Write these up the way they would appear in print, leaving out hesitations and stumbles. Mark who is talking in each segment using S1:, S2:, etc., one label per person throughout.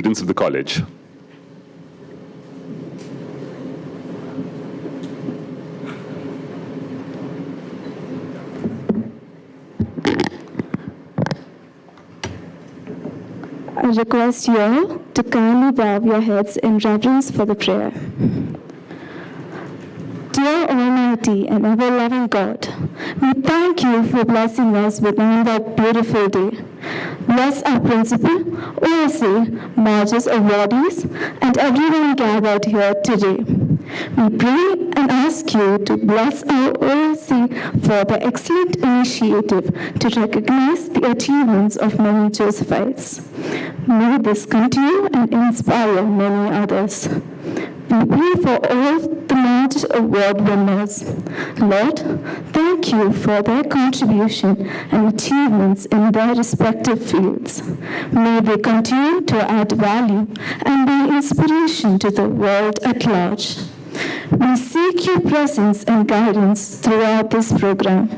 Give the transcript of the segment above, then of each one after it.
S1: Students of the college.
S2: I request you all to kindly bow your heads in reverence for the prayer. Dear Almighty and ever-loving God, we thank you for blessing us with another beautiful day. Bless our principal, OSC, Magis awardees, and everyone gathered here today. We pray and ask you to bless our OSC for the excellent initiative to recognize the achievements of many Josephites. May this continue and inspire many others. We pray for all the Magis Award winners. Lord, thank you for their contribution and achievements in their respective fields. May they continue to add value and be inspiration to the world at large. We seek your presence and guidance throughout this program.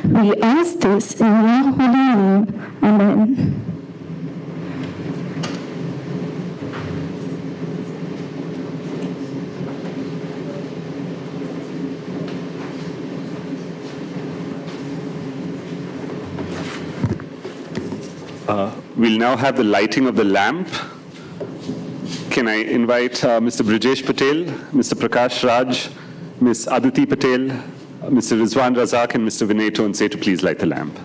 S2: We ask this in your holy name. Amen.
S1: We'll now have the lighting of the lamp. Can I invite Mr. Brijesh Patel, Mr. Prakash Raj, Ms. Aditi Patel, Mr. Rizwan Razak, and Mr. Vinay Tonsey to please light the lamp.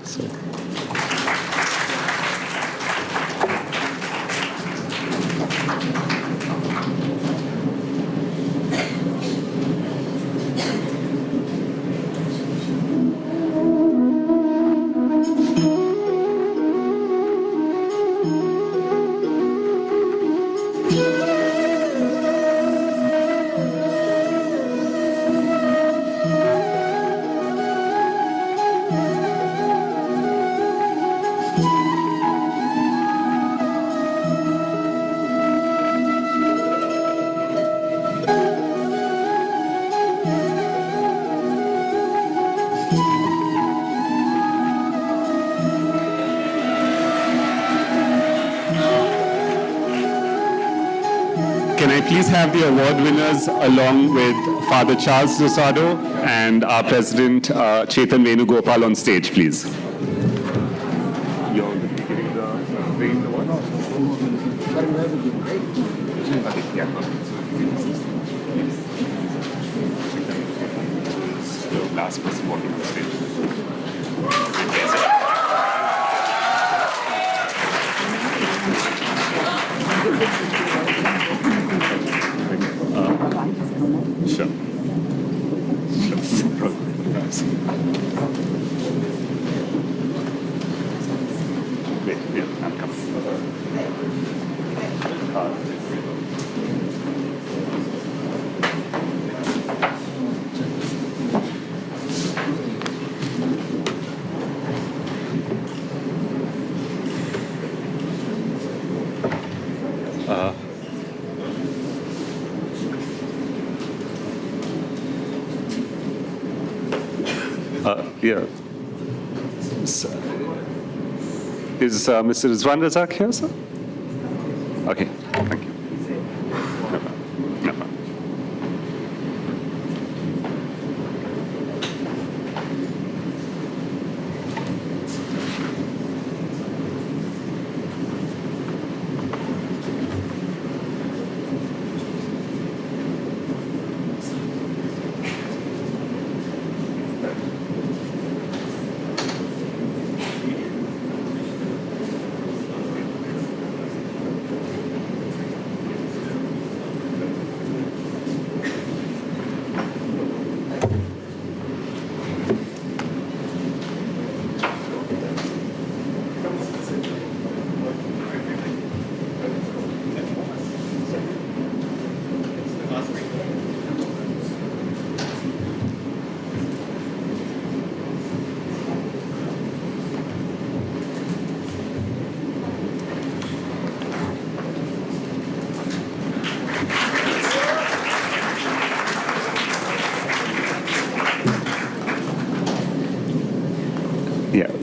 S1: Can I please have the award winners along with Father Charles Rosado and our President Chetan Venugopal on stage, please. You're giving the award? The last person walking on stage. Sure. Wait, yeah, I'm coming. Yeah. Is Mr. Rizwan Razak here, sir? Okay, thank you. No problem. No problem.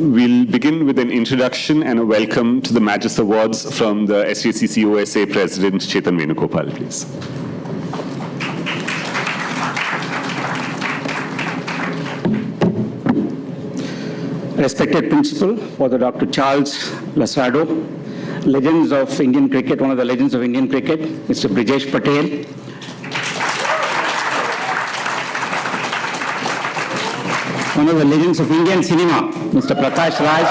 S1: we'll begin with an introduction and a welcome to the Magis Awards from the SJCC OSA President Chetan Venugopal, please.
S3: Respected Principal, Father Dr. Charles Lasrado, legends of Indian cricket, one of the legends of Indian cricket, Mr. Brijesh Patel, one of the legends of Indian cinema, Mr. Prakash Raj,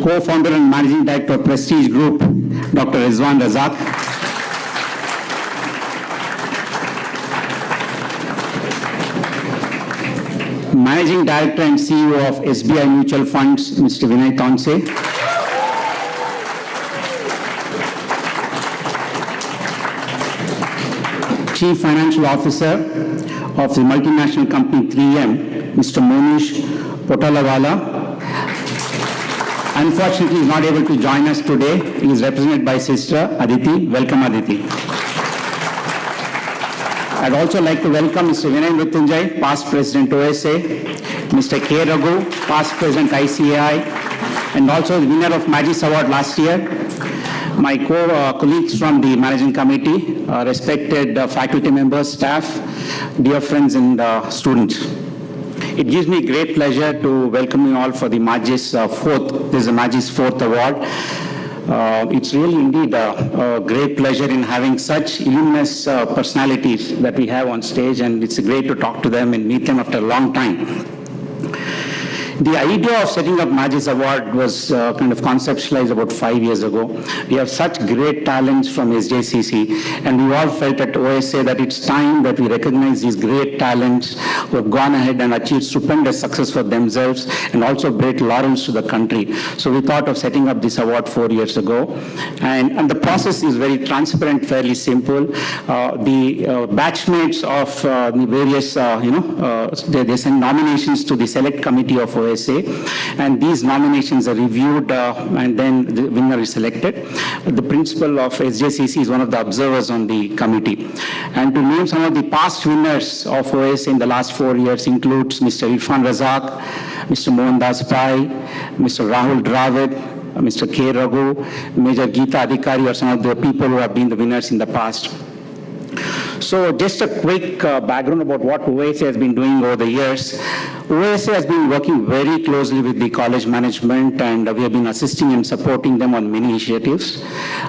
S3: co-founder and managing director of Prestige Group, Dr. Rizwan Razak, Managing Director and CEO of SBI Mutual Funds, Mr. Vinay Tonsey, Chief Financial Officer of the multinational company 3M, Mr. Monish Patolawala. Unfortunately, he is not able to join us today. He is represented by Sister Aditi. Welcome, Aditi. I'd also like to welcome Mr. Vinay Tonsey, past President OSA, Mr. K. Raghu, past President ICAI, and also the winner of Magis Award last year. My colleagues from the Managing Committee, respected faculty members, staff, dear friends and students. It gives me great pleasure to welcome you all for the Magis this is the Magis 4th Award. It's really indeed a great pleasure in having such luminous personalities that we have on stage, and it's great to talk to them and meet them after a long time. The idea of setting up Magis Award was kind of conceptualized about 5 years ago. We have such great talents from SJCC, and we all felt at OSA that it's time that we recognize these great talents who have gone ahead and achieved stupendous success for themselves and also brought laurels to the country. So we thought of setting up this award 4 years ago. And the process is very transparent, fairly simple. The batchmates of the various, they send nominations to the select committee of OSA. And these nominations are reviewed and then the winner is selected. The principal of SJCC is one of the observers on the committee. And to name some of the past winners of OSA in the last 4 years includes Mr. Rizwan Razak, Mr. Mohandas Pai, Mr. Rahul Dravid, Mr. K. Raghu, Major Geeta Adhikari are some of the people who have been the winners in the past. So just a quick background about what OSA has been doing over the years. OSA has been working very closely with the college management, and we have been assisting and supporting them on many initiatives.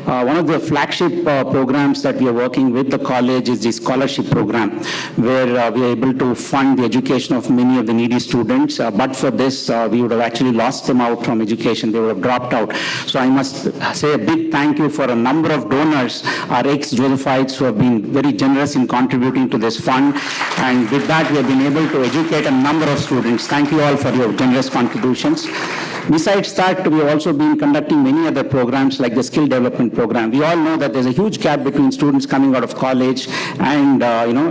S3: One of the flagship programs that we are working with the college is the scholarship program, where we are able to fund the education of many of the needy students. But for this, we would have actually lost them out from education. They would have dropped out. So I must say a big thank you for a number of donors, our ex-Josephites who have been very generous in contributing to this fund. And with that, we have been able to educate a number of students. Thank you all for your generous contributions. Besides that, we have also been conducting many other programs like the skill development program. We all know that there's a huge gap between students coming out of college and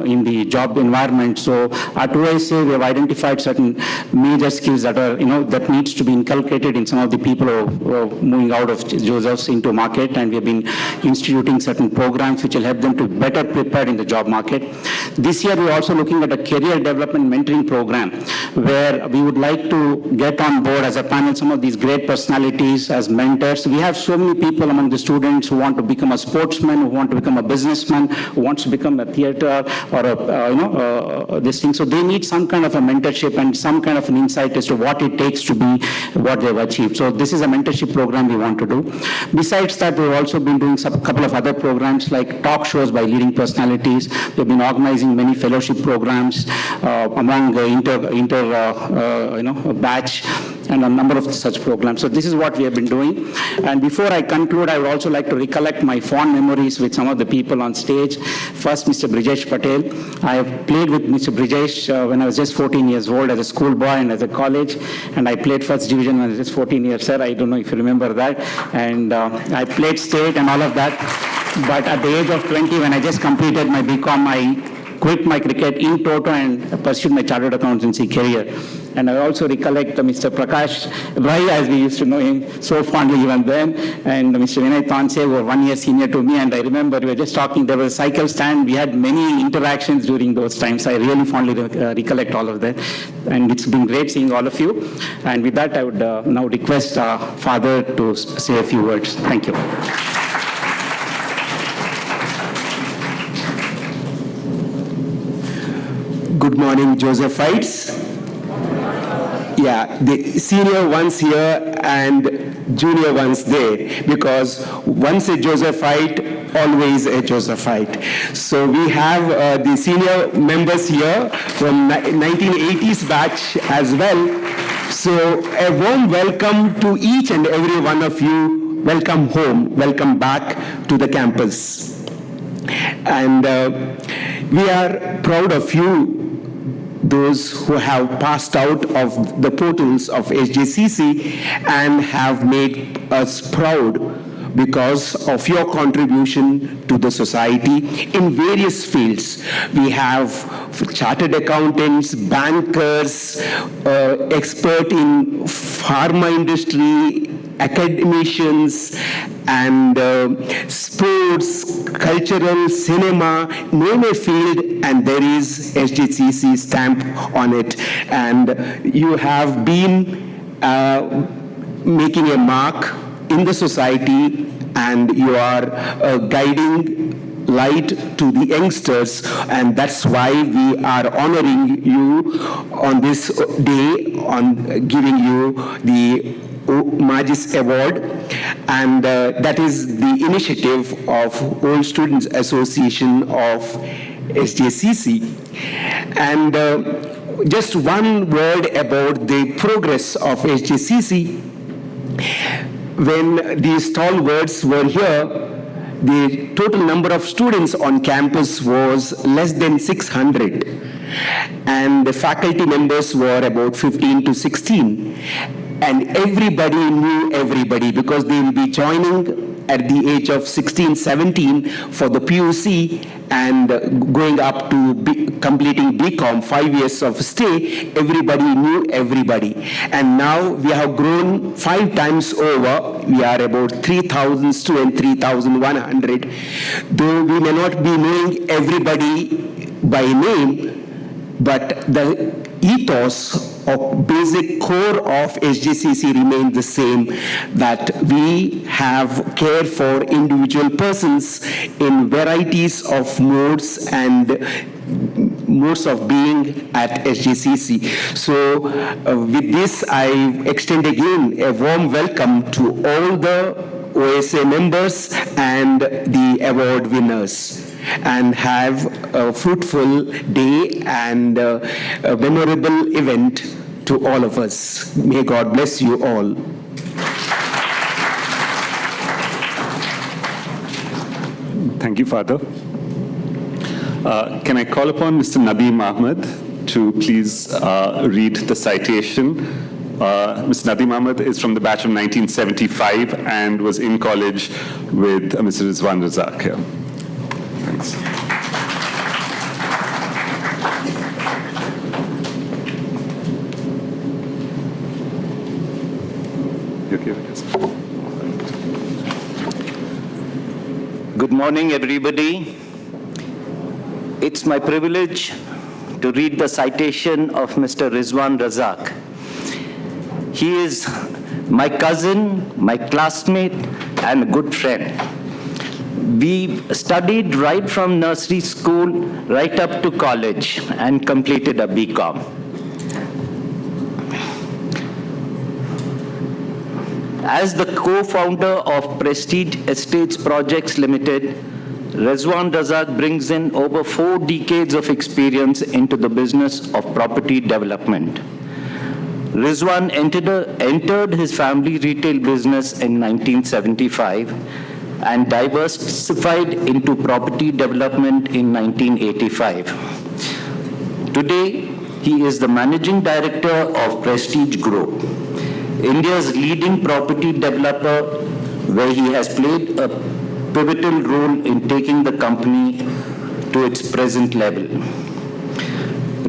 S3: in the job environment. So at OSA, we have identified certain major skills that are that needs to be inculcated in some of the people who are moving out of Joseph's into market, and we have been instituting certain programs which will help them to better prepare in the job market. This year, we are also looking at a career development mentoring program where we would like to get on board as a panel some of these great personalities as mentors. We have so many people among the students who want to become a sportsman, who want to become a businessman, who wants to become a theater or this thing. So they need some kind of a mentorship and some kind of an insight as to what it takes to be what they've achieved. So this is a mentorship program we want to do. Besides that, we've also been doing a couple of other programs like talk shows by leading personalities. We've been organizing many fellowship programs among the batch and a number of such programs. So this is what we have been doing. And before I conclude, I would also like to recollect my fond memories with some of the people on stage. First, Mr. Brijesh Patel. I have played with Mr. Brijesh when I was just 14 years old as a schoolboy and as a college. And I played first division when I was just 14 years, sir. I don't know if you remember that. And I played state and all of that. But at the age of 20, when I just completed my BCom, I quit my cricket in toto and pursued my chartered accountancy career. And I also recollect Mr. Prakash Raj, as we used to know him so fondly even then, and Mr. Vinay Tonsey, who were 1 year senior to me. And I remember we were just talking, there was a cycle stand. We had many interactions during those times. I really fondly recollect all of that. And it's been great seeing all of you. And with that, I would now request our Father to say a few words. Thank you.
S4: Good morning, Josephites. Yeah, the senior ones here and junior ones there, because once a Josephite, always a Josephite. So we have the senior members here from 1980s batch as well. So a warm welcome to each and every one of you. Welcome home, welcome back to the campus. And we are proud of you, those who have passed out of the portals of SJCC and have made us proud because of your contribution to the society in various fields. We have chartered accountants, bankers, expert in pharma industry, academicians, and sports, cultural, cinema, name a field, and there is SJCC stamp on it. And you have been making a mark in the society, and you are guiding light to the youngsters, and that's why we are honoring you on this day, on giving you the Magis Award, and that is the initiative of Old Students Association of SJCC. And just one word about the progress of SJCC. When these stalwarts were here, the total number of students on campus was less than 600, and the faculty members were about 15 to 16. And everybody knew everybody because they will be joining at the age of 16, 17 for the PUC and going up to completing BCom, 5 years of stay. Everybody knew everybody. And now we have grown 5 times over. We are about 3,000 students, 3,100. Though we may not be knowing everybody by name, but the ethos or basic core of SJCC remains the same, that we have care for individual persons in varieties of modes and modes of being at SJCC. So with this, I extend again a warm welcome to all the OSA members and the award winners, and have a fruitful day and a memorable event to all of us. May God bless you all.
S1: Thank you, Father. Can I call upon Mr. Nadeem Ahmed to please read the citation? Mr. Nadeem Ahmed is from the batch of 1975 and was in college with Mr. Rizwan Razak here. Thanks. You okay with this?
S5: Good morning, everybody. It's my privilege to read the citation of Mr. Rizwan Razak. He is my cousin, my classmate, and a good friend. We studied right from nursery school right up to college and completed a BCom. As the co-founder of Prestige Estates Projects Limited, Rizwan Razak brings in over 4 decades of experience into the business of property development. Rizwan entered his family retail business in 1975 and diversified into property development in 1985. Today, he is the managing director of Prestige Group, India's leading property developer, where he has played a pivotal role in taking the company to its present level.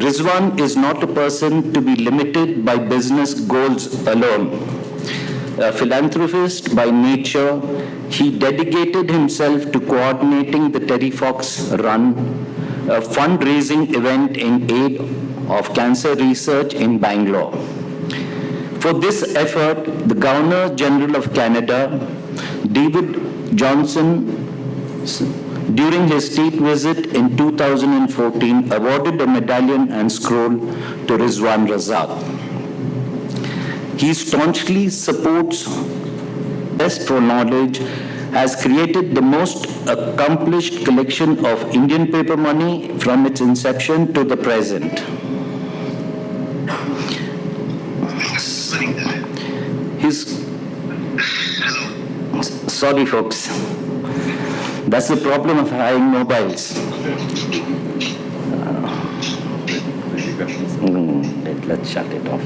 S5: Rizwan is not a person to be limited by business goals alone. A philanthropist by nature, he dedicated himself to coordinating the Terry Fox Run, a fundraising event in aid of cancer research in Bangalore. For this effort, the Governor General of Canada, David Johnson, during his state visit in 2014, awarded a medallion and scroll to Rizwan Razak. He staunchly supports Best for Knowledge, has created the most accomplished collection of Indian paper money from its inception to the present. Sorry folks, that's the problem of having mobiles. Let's shut it off.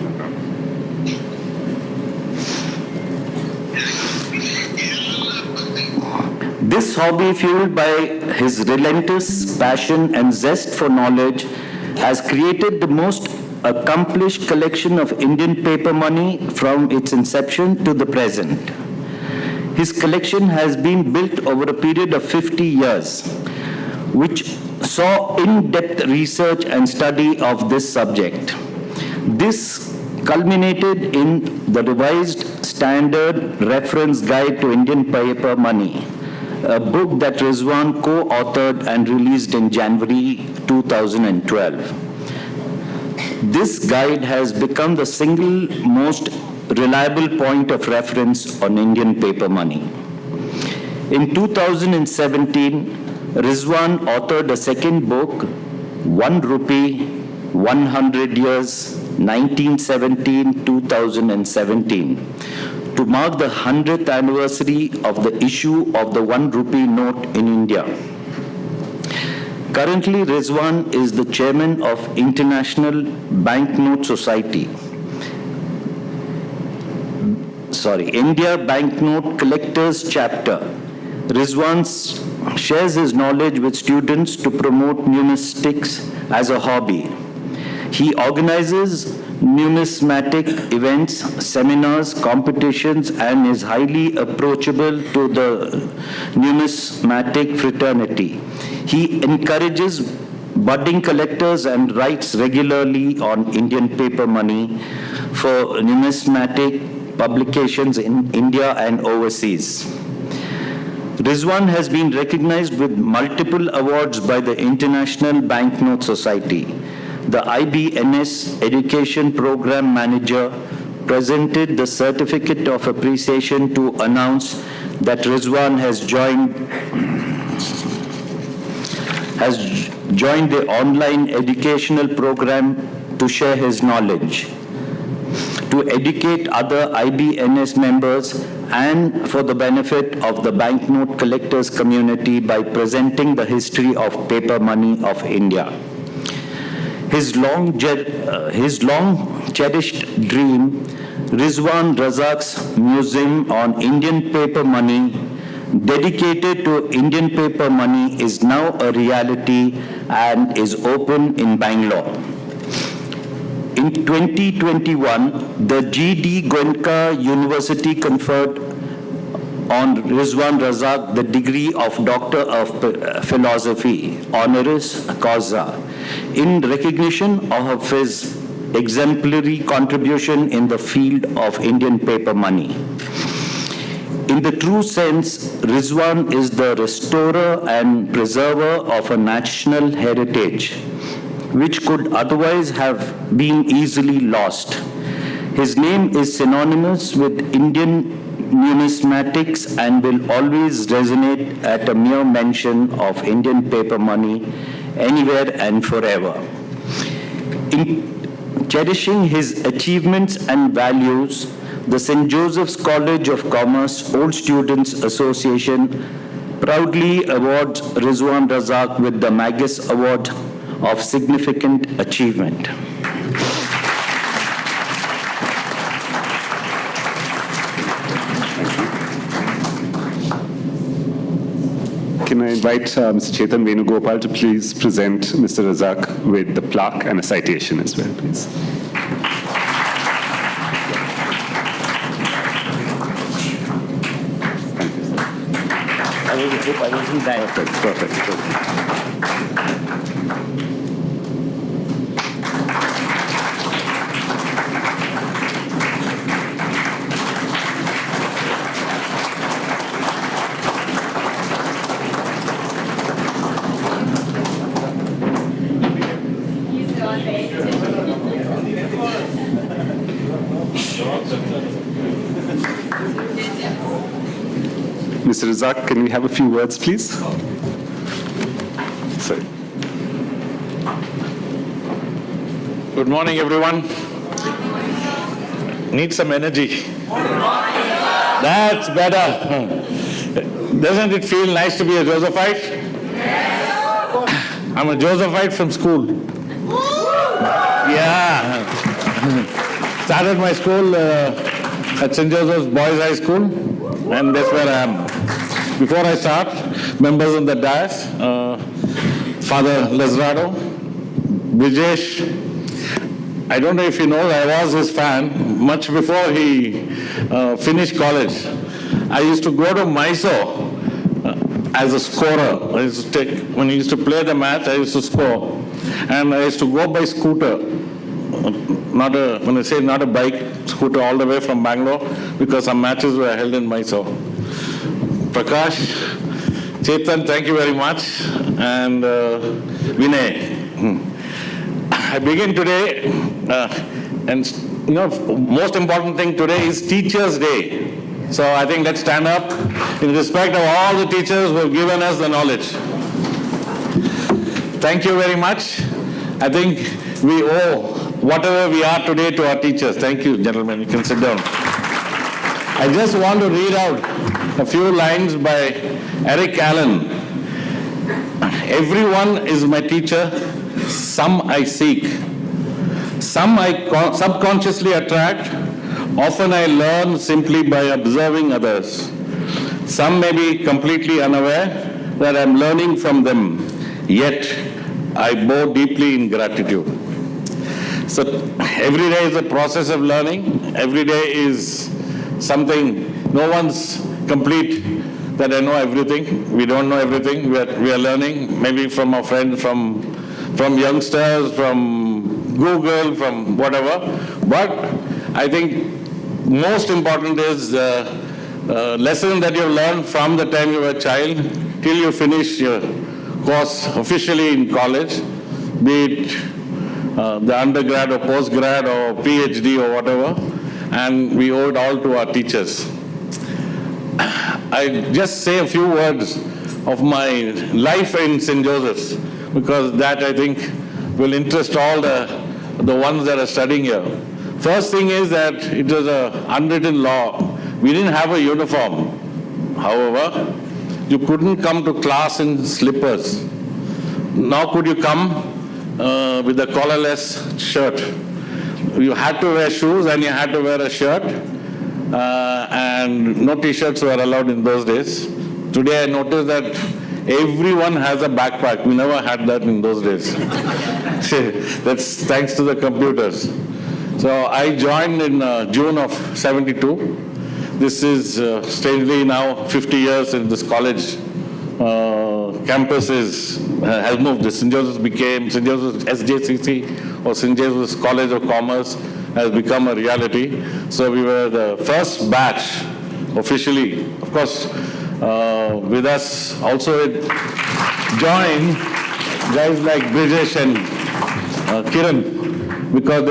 S5: This hobby, fueled by his relentless passion and zest for knowledge, has created the most accomplished collection of Indian paper money from its inception to the present. His collection has been built over a period of 50 years, which saw in-depth research and study of this subject. This culminated in the revised Standard Reference Guide to Indian Paper Money, a book that Rizwan co-authored and released in January 2012. This guide has become the single most reliable point of reference on Indian paper money. In 2017, Rizwan authored a second book, 1 Rupee, 100 Years, 1917-2017, to mark the 100th anniversary of the issue of the 1 Rupee note in India. Currently, Rizwan is the chairman of International Banknote Society. India Banknote Collectors Chapter. Rizwan shares his knowledge with students to promote numismatics as a hobby. He organizes numismatic events, seminars, competitions, and is highly approachable to the numismatic fraternity. He encourages budding collectors and writes regularly on Indian paper money for numismatic publications in India and overseas. Rizwan has been recognized with multiple awards by the International Banknote Society. The IBNS Education Program Manager presented the Certificate of Appreciation to announce that Rizwan has joined the online educational program to share his knowledge, to educate other IBNS members, and for the benefit of the banknote collectors community by presenting the history of paper money of India. His long cherished dream, Rizwan Razak's Museum on Indian Paper Money, dedicated to Indian paper money, is now a reality and is open in Bangalore. In 2021, the G.D. Goenka University conferred on Rizwan Razak the degree of Doctor of Philosophy, honoris causa, in recognition of his exemplary contribution in the field of Indian paper money. In the true sense, Rizwan is the restorer and preserver of a national heritage, which could otherwise have been easily lost. His name is synonymous with Indian numismatics and will always resonate at a mere mention of Indian paper money anywhere and forever. In cherishing his achievements and values, the St. Joseph's College of Commerce Old Students Association proudly awards Rizwan Razak with the Magis Award of Significant Achievement.
S1: Can I invite Mr. Chetan Venugopal to please present Mr. Razak with the plaque and a citation as well, please.
S5: I wasn't there.
S1: Perfect. Mr. Razak, can we have a few words, please? Sorry.
S6: Good morning, everyone. Need some energy. That's better. Doesn't it feel nice to be a Josephite? I'm a Josephite from school. Yeah. Started my school at St. Joseph's Boys High School, and that's where I am. Before I start, members on the dais, Father Lazarado, Brijesh, I don't know if you know, I was his fan much before he finished college. I used to go to Mysore as a scorer. When he used to play the match, I used to score. And I used to go by scooter. When I say not a bike, scooter all the way from Bangalore, because some matches were held in Mysore. Prakash, Chetan, thank you very much. And Vinay. I begin today, and most important thing today is Teachers' Day. So I think let's stand up in respect of all the teachers who have given us the knowledge. Thank you very much. I think we owe whatever we are today to our teachers. Thank you, gentlemen. You can sit down. I just want to read out a few lines by Eric Allen. Everyone is my teacher. Some I seek. Some I subconsciously attract. Often I learn simply by observing others. Some may be completely unaware that I'm learning from them. Yet I bow deeply in gratitude. So every day is a process of learning. Every day is something, no one's complete that I know everything. We don't know everything. We are learning, maybe from our friends, from youngsters, from Google, from whatever. But I think most important is the lesson that you've learned from the time you were a child till you finish your course officially in college, be it the undergrad or postgrad or PhD or whatever, and we owe it all to our teachers. I just say a few words of my life in St. Joseph's, because that I think will interest all the ones that are studying here. First thing is that it was an unwritten law. We didn't have a uniform. However, you couldn't come to class in slippers. Now could you come with a collarless shirt? You had to wear shoes and you had to wear a shirt, and no t-shirts were allowed in those days. Today I noticed that everyone has a backpack. We never had that in those days. That's thanks to the computers. So I joined in June of '72. This is strangely now 50 years in this college. Campus has moved. St. Joseph's became St. Joseph's SJCC, or St. Joseph's College of Commerce has become a reality. So we were the first batch officially. Of course, with us also joined guys like Brijesh and Kiran, because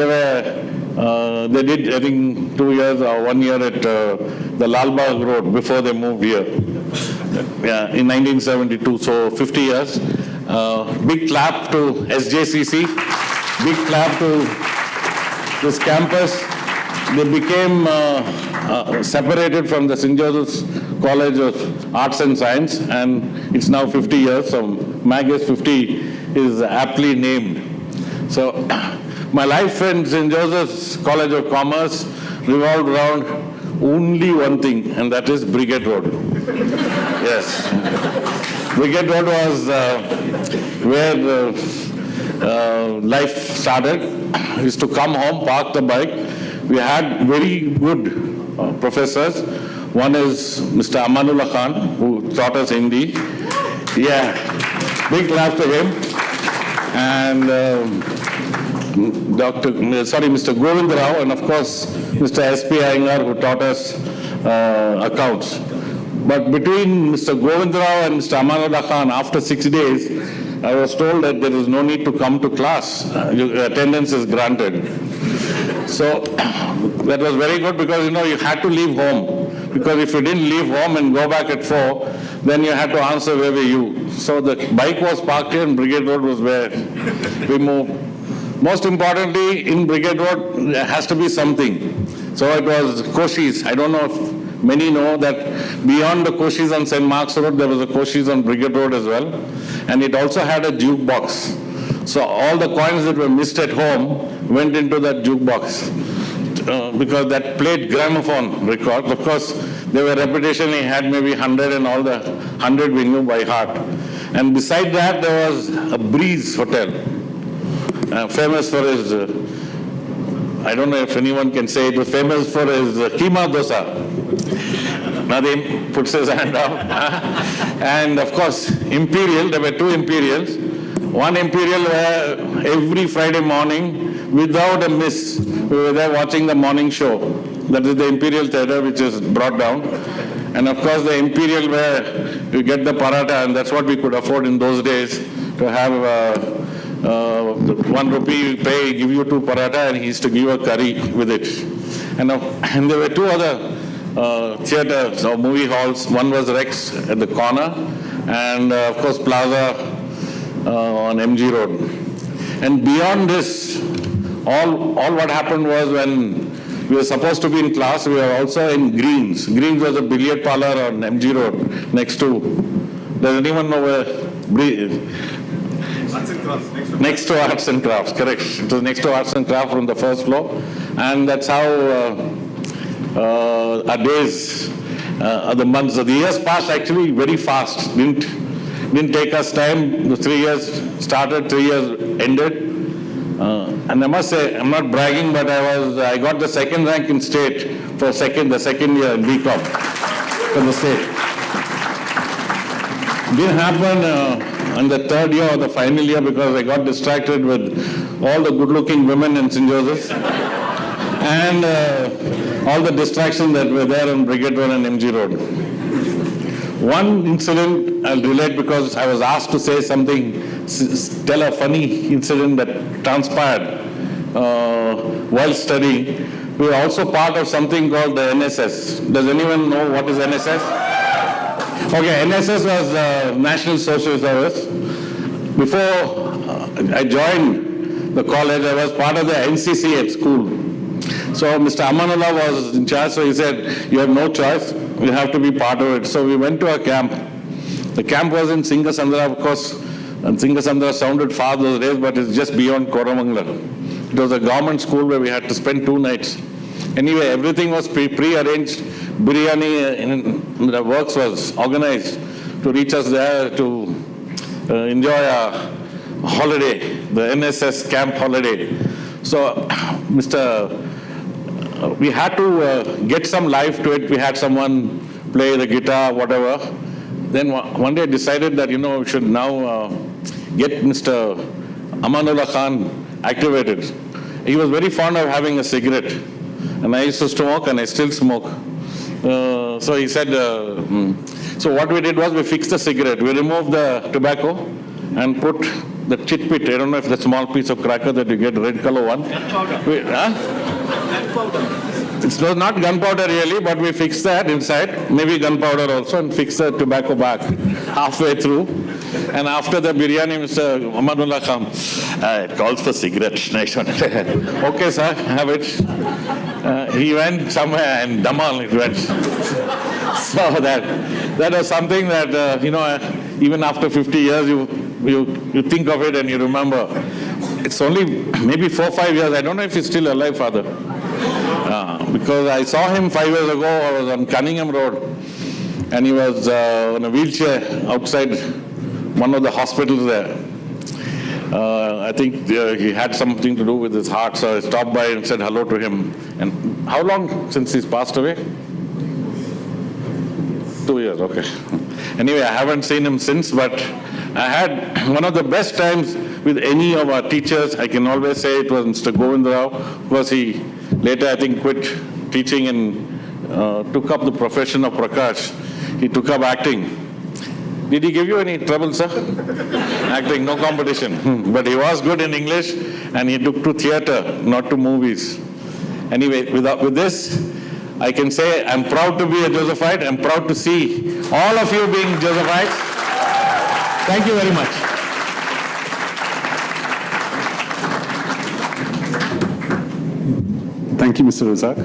S6: they did, I think, 2 years or 1 year at the Lalbagh Road before they moved here. Yeah, in 1972, so 50 years. Big clap to SJCC, big clap to this campus. They became separated from the St. Joseph's College of Arts and Science, and it's now 50 years, so Magis 50 is aptly named. So my life in St. Joseph's College of Commerce revolved around only one thing, and that is Brigade Road. Yes. Brigade Road was where life started. I used to come home, park the bike. We had very good professors. One is Mr. Amanullah Khan, who taught us Hindi. Yeah, big clap to him. And Mr. Govind Rao, and of course, Mr. S.P. Iyengar, who taught us accounts. But between Mr. Govind Rao and Mr. Amanullah Khan, after 6 days, I was told that there is no need to come to class. Attendance is granted. So that was very good because, you had to leave home. Because if you didn't leave home and go back at 4, then you had to answer where were you. So the bike was parked here and Brigade Road was where we moved. Most importantly, in Brigade Road, there has to be something. So it was Koshis. I don't know if many know that beyond the Koshis on St. Mark's Road, there was a Koshis on Brigade Road as well. And it also had a jukebox. So all the coins that were missed at home went into that jukebox. Because that played gramophone records. Of course, there were reputation, he had maybe 100 and all the 100 we knew by heart. And beside that, there was a Breeze Hotel, famous for his, I don't know if anyone can say it, was famous for his keema dosa. Nadeem puts his hand up. And of course, Imperial, there were 2 Imperials. One Imperial where every Friday morning, without a miss, we were there watching the morning show. That is the Imperial Theatre, which is brought down. And of course, the Imperial where you get the paratha, and that's what we could afford in those days, to have 1 rupee you pay, give you 2 paratha, and he used to give a curry with it. And there were 2 other theatres or movie halls. One was Rex at the corner, and of course Plaza on MG Road. And beyond this, all what happened was when we were supposed to be in class, we were also in Greens. Greens was a billiard parlor on MG Road next to, does anyone know where?
S7: Arts and crafts.
S6: Next to Arts and Crafts, correct. It was next to Arts and Crafts from the first floor. And that's how our days, the months, the years passed actually very fast. Didn't take us time. The 3 years started, 3 years ended. And I must say, I'm not bragging, but I got the 2nd rank in state for the second year in BCom for the state. Didn't happen in the 3rd year or the final year because I got distracted with all the good-looking women in St. Joseph's and all the distractions that were there on Brigade Road and MG Road. One incident I'll relate because I was asked to say something, tell a funny incident that transpired while studying. We were also part of something called the NSS. Does anyone know what is NSS? Okay, NSS was National Social Service. Before I joined the college, I was part of the NCC at school. So Mr. Amanullah was in charge, so he said, you have no choice, you have to be part of it. So we went to a camp. The camp was in Singasandra, of course, and Singasandra sounded far those days, but it's just beyond Koramangala. It was a government school where we had to spend 2 nights. Anyway, everything was pre-arranged. Biryani in the works was organized to reach us there to enjoy our holiday, the NSS camp holiday. So, we had to get some life to it. We had someone play the guitar, whatever. Then one day I decided that, we should now get Mr. Amanullah Khan activated. He was very fond of having a cigarette. And I used to smoke and I still smoke. So he said, so what we did was we fixed the cigarette. We removed the tobacco and put the chitpit. I don't know if the small piece of cracker that you get, red color one. Gunpowder. It was not gunpowder really, but we fixed that inside, maybe gunpowder also, and fixed the tobacco back halfway through. And after the biryani, Mr. Amanullah Khan, it calls for cigarette. Nice one. Okay, sir, have it. He went somewhere and Damal it went. So that was something that, even after 50 years, you think of it and you remember. It's only maybe 4 or 5 years. I don't know if he's still alive, Father. Because I saw him 5 years ago. I was on Cunningham Road, and he was in a wheelchair outside one of the hospitals there. I think he had something to do with his heart, so I stopped by and said hello to him. And how long since he's passed away? 2 years, okay. Anyway, I haven't seen him since, but I had one of the best times with any of our teachers. I can always say it was Mr. Govind Rao, because he later, I think, quit teaching and took up the profession of Prakash. He took up acting. Did he give you any trouble, sir? Acting, no competition. But he was good in English, and he took to theatre, not to movies. Anyway, with this, I can say I'm proud to be a Josephite. I'm proud to see all of you being Josephites. Thank you very much.
S1: Thank you, Mr. Razak.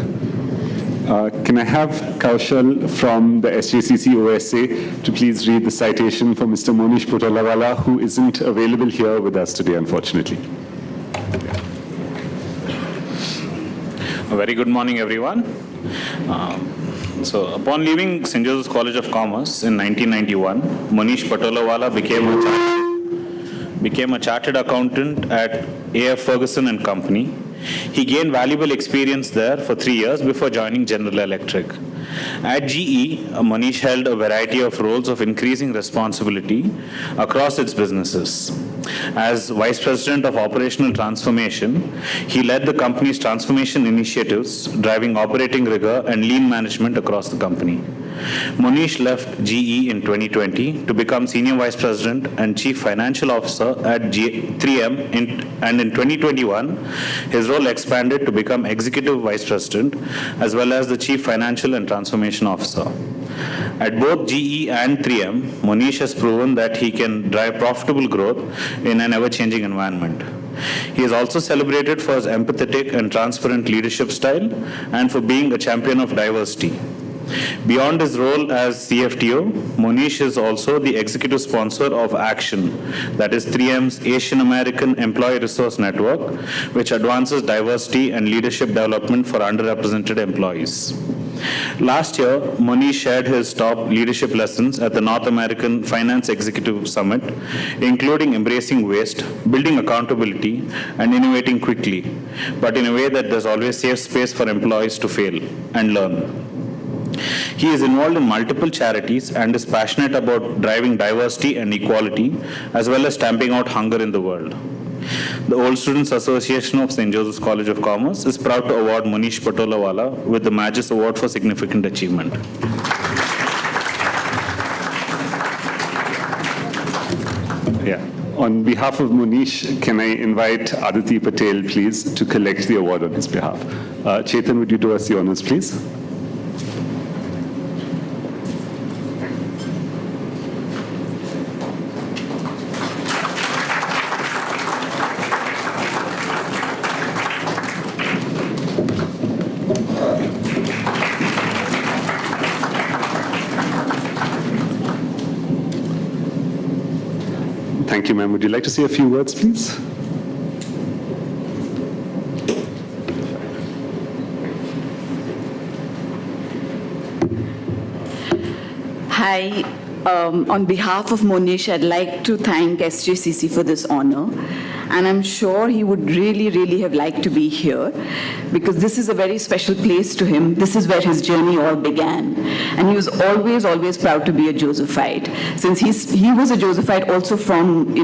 S1: Can I have Kaushal from the SJCC OSA to please read the citation for Mr. Monish Patolawala, who isn't available here with us today, unfortunately.
S7: A very good morning, everyone. So, upon leaving St. Joseph's College of Commerce in 1991, Monish Patolawala became a chartered accountant at A.F. Ferguson and Company. He gained valuable experience there for 3 years before joining General Electric. At GE, Monish held a variety of roles of increasing responsibility across its businesses. As Vice President of Operational Transformation, he led the company's transformation initiatives, driving operating rigor and lean management across the company. Monish left GE in 2020 to become Senior Vice President and Chief Financial Officer at 3M, and in 2021, his role expanded to become Executive Vice President as well as the Chief Financial and Transformation Officer. At both GE and 3M, Monish has proven that he can drive profitable growth in an ever-changing environment. He is also celebrated for his empathetic and transparent leadership style and for being a champion of diversity. Beyond his role as CFTO, Monish is also the executive sponsor of ACTION, that is 3M's Asian American Employee Resource Network, which advances diversity and leadership development for underrepresented employees. Last year, Monish shared his top leadership lessons at the North American Finance Executive Summit, including embracing waste, building accountability, and innovating quickly, but in a way that there's always safe space for employees to fail and learn. He is involved in multiple charities and is passionate about driving diversity and equality, as well as stamping out hunger in the world. The Old Students Association of St. Joseph's College of Commerce is proud to award Monish Patolawala with the Magis Award for significant achievement.
S1: Yeah. On behalf of Monish, can I invite Aditi Patel, please, to collect the award on his behalf? Chetan, would you do us the honors, please? Thank you, ma'am. Would you like to say a few words, please?
S8: Hi. On behalf of Monish, I'd like to thank SJCC for this honor. And I'm sure he would really have liked to be here, because this is a very special place to him. This is where his journey all began. And he was always proud to be a Josephite, since he was a Josephite also from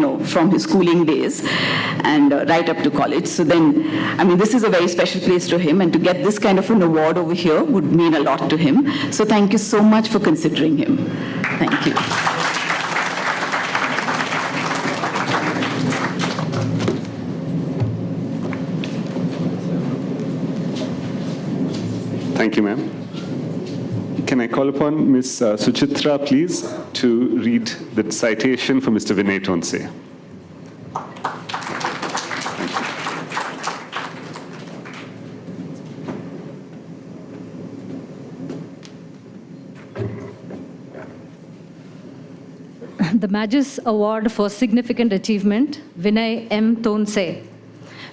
S8: his schooling days and right up to college. So then, I mean, this is a very special place to him, and to get this kind of an award over here would mean a lot to him. So thank you so much for considering him. Thank you.
S1: Thank you, ma'am. Can I call upon Ms. Suchitra, please, to read the citation for Mr. Vinay Tonsey?
S9: The Magis Award for Significant Achievement, Vinay M. Tonsey.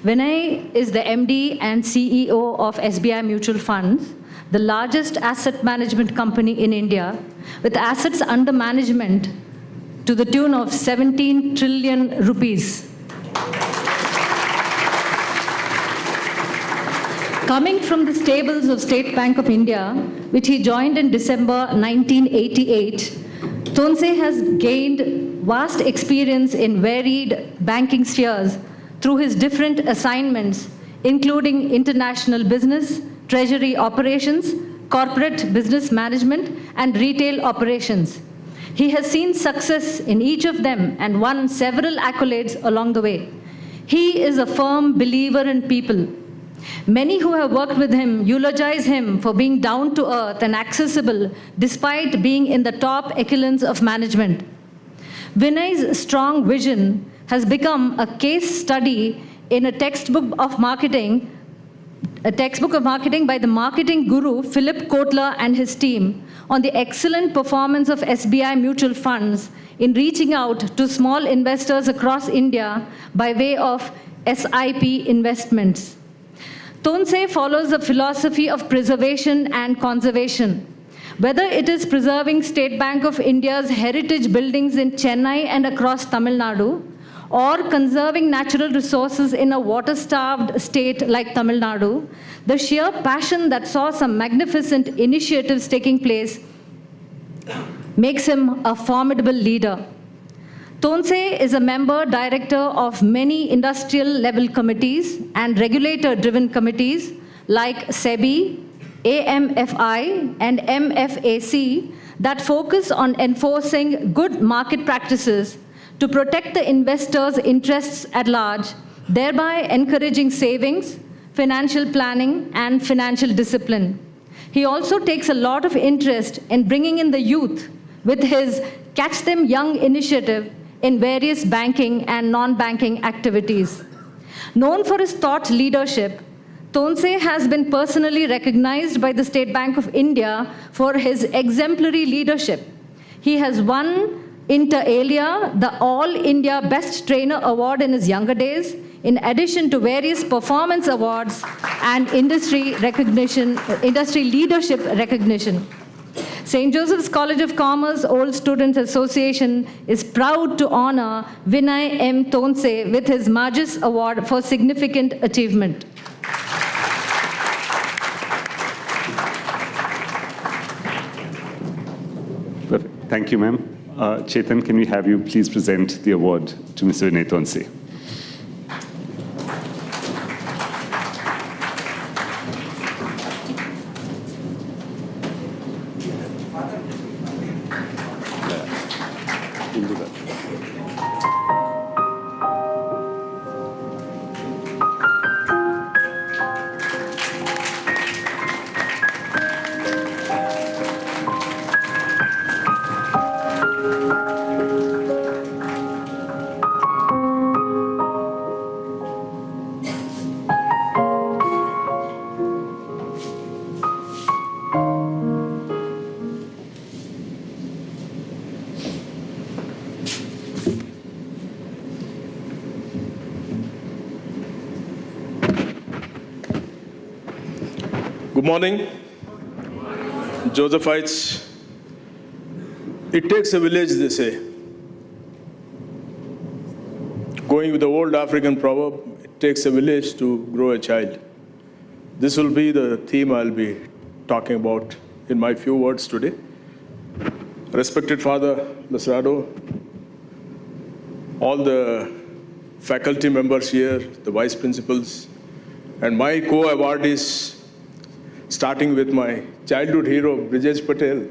S9: Vinay is the MD and CEO of SBI Mutual Funds, the largest asset management company in India, with assets under management to the tune of 17 trillion rupees. Coming from the stables of State Bank of India, which he joined in December 1988, Tonsey has gained vast experience in varied banking spheres through his different assignments, including international business, treasury operations, corporate business management, and retail operations. He has seen success in each of them and won several accolades along the way. He is a firm believer in people. Many who have worked with him eulogize him for being down to earth and accessible despite being in the top echelons of management. Vinay's strong vision has become a case study in a textbook of marketing by the marketing guru Philip Kotler and his team on the excellent performance of SBI mutual funds in reaching out to small investors across India by way of SIP investments. Tonsey follows a philosophy of preservation and conservation. Whether it is preserving State Bank of India's heritage buildings in Chennai and across Tamil Nadu, or conserving natural resources in a water-starved state like Tamil Nadu, the sheer passion that saw some magnificent initiatives taking place makes him a formidable leader. Tonsey is a member director of many industrial-level committees and regulator-driven committees like SEBI, AMFI, and MFAC that focus on enforcing good market practices to protect the investors' interests at large, thereby encouraging savings, financial planning, and financial discipline. He also takes a lot of interest in bringing in the youth with his Catch Them Young initiative in various banking and non-banking activities. Known for his thought leadership, Tonsey has been personally recognized by the State Bank of India for his exemplary leadership. He has won inter alia the All India Best Trainer Award in his younger days, in addition to various performance awards and industry leadership recognition. St. Joseph's College of Commerce Old Students Association is proud to honor Vinay M. Tonsey with his Magis Award for significant achievement.
S1: Perfect. Thank you, ma'am. Chetan, can we have you please present the award to Mr. Vinay Tonsey?
S10: Good morning, Josephites. It takes a village, they say. Going with the old African proverb, it takes a village to grow a child. This will be the theme I'll be talking about in my few words today. Respected Father Lasrado, all the faculty members here, the vice principals, and my co-awardees, starting with my childhood hero, Brijesh Patel,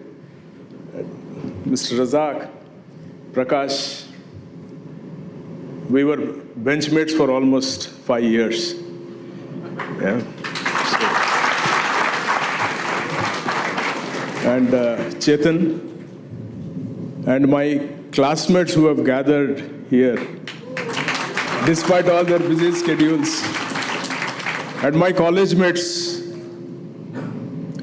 S10: Mr. Razak, Prakash. We were benchmates for almost 5 years. Yeah. And Chetan, and my classmates who have gathered here, despite all their busy schedules, and my college mates,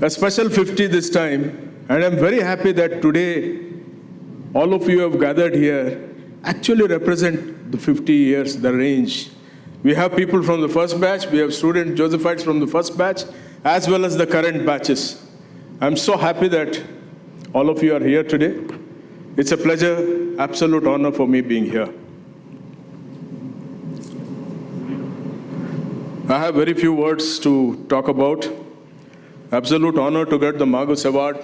S10: a special 50 this time, and I'm very happy that today all of you have gathered here actually represent the 50 years, the range We have people from the first batch, we have student Josephites from the first batch, as well as the current batches. I'm so happy that all of you are here today. It's a pleasure, absolute honor for me being here. I have very few words to talk about. Absolute honor to get the Magis Award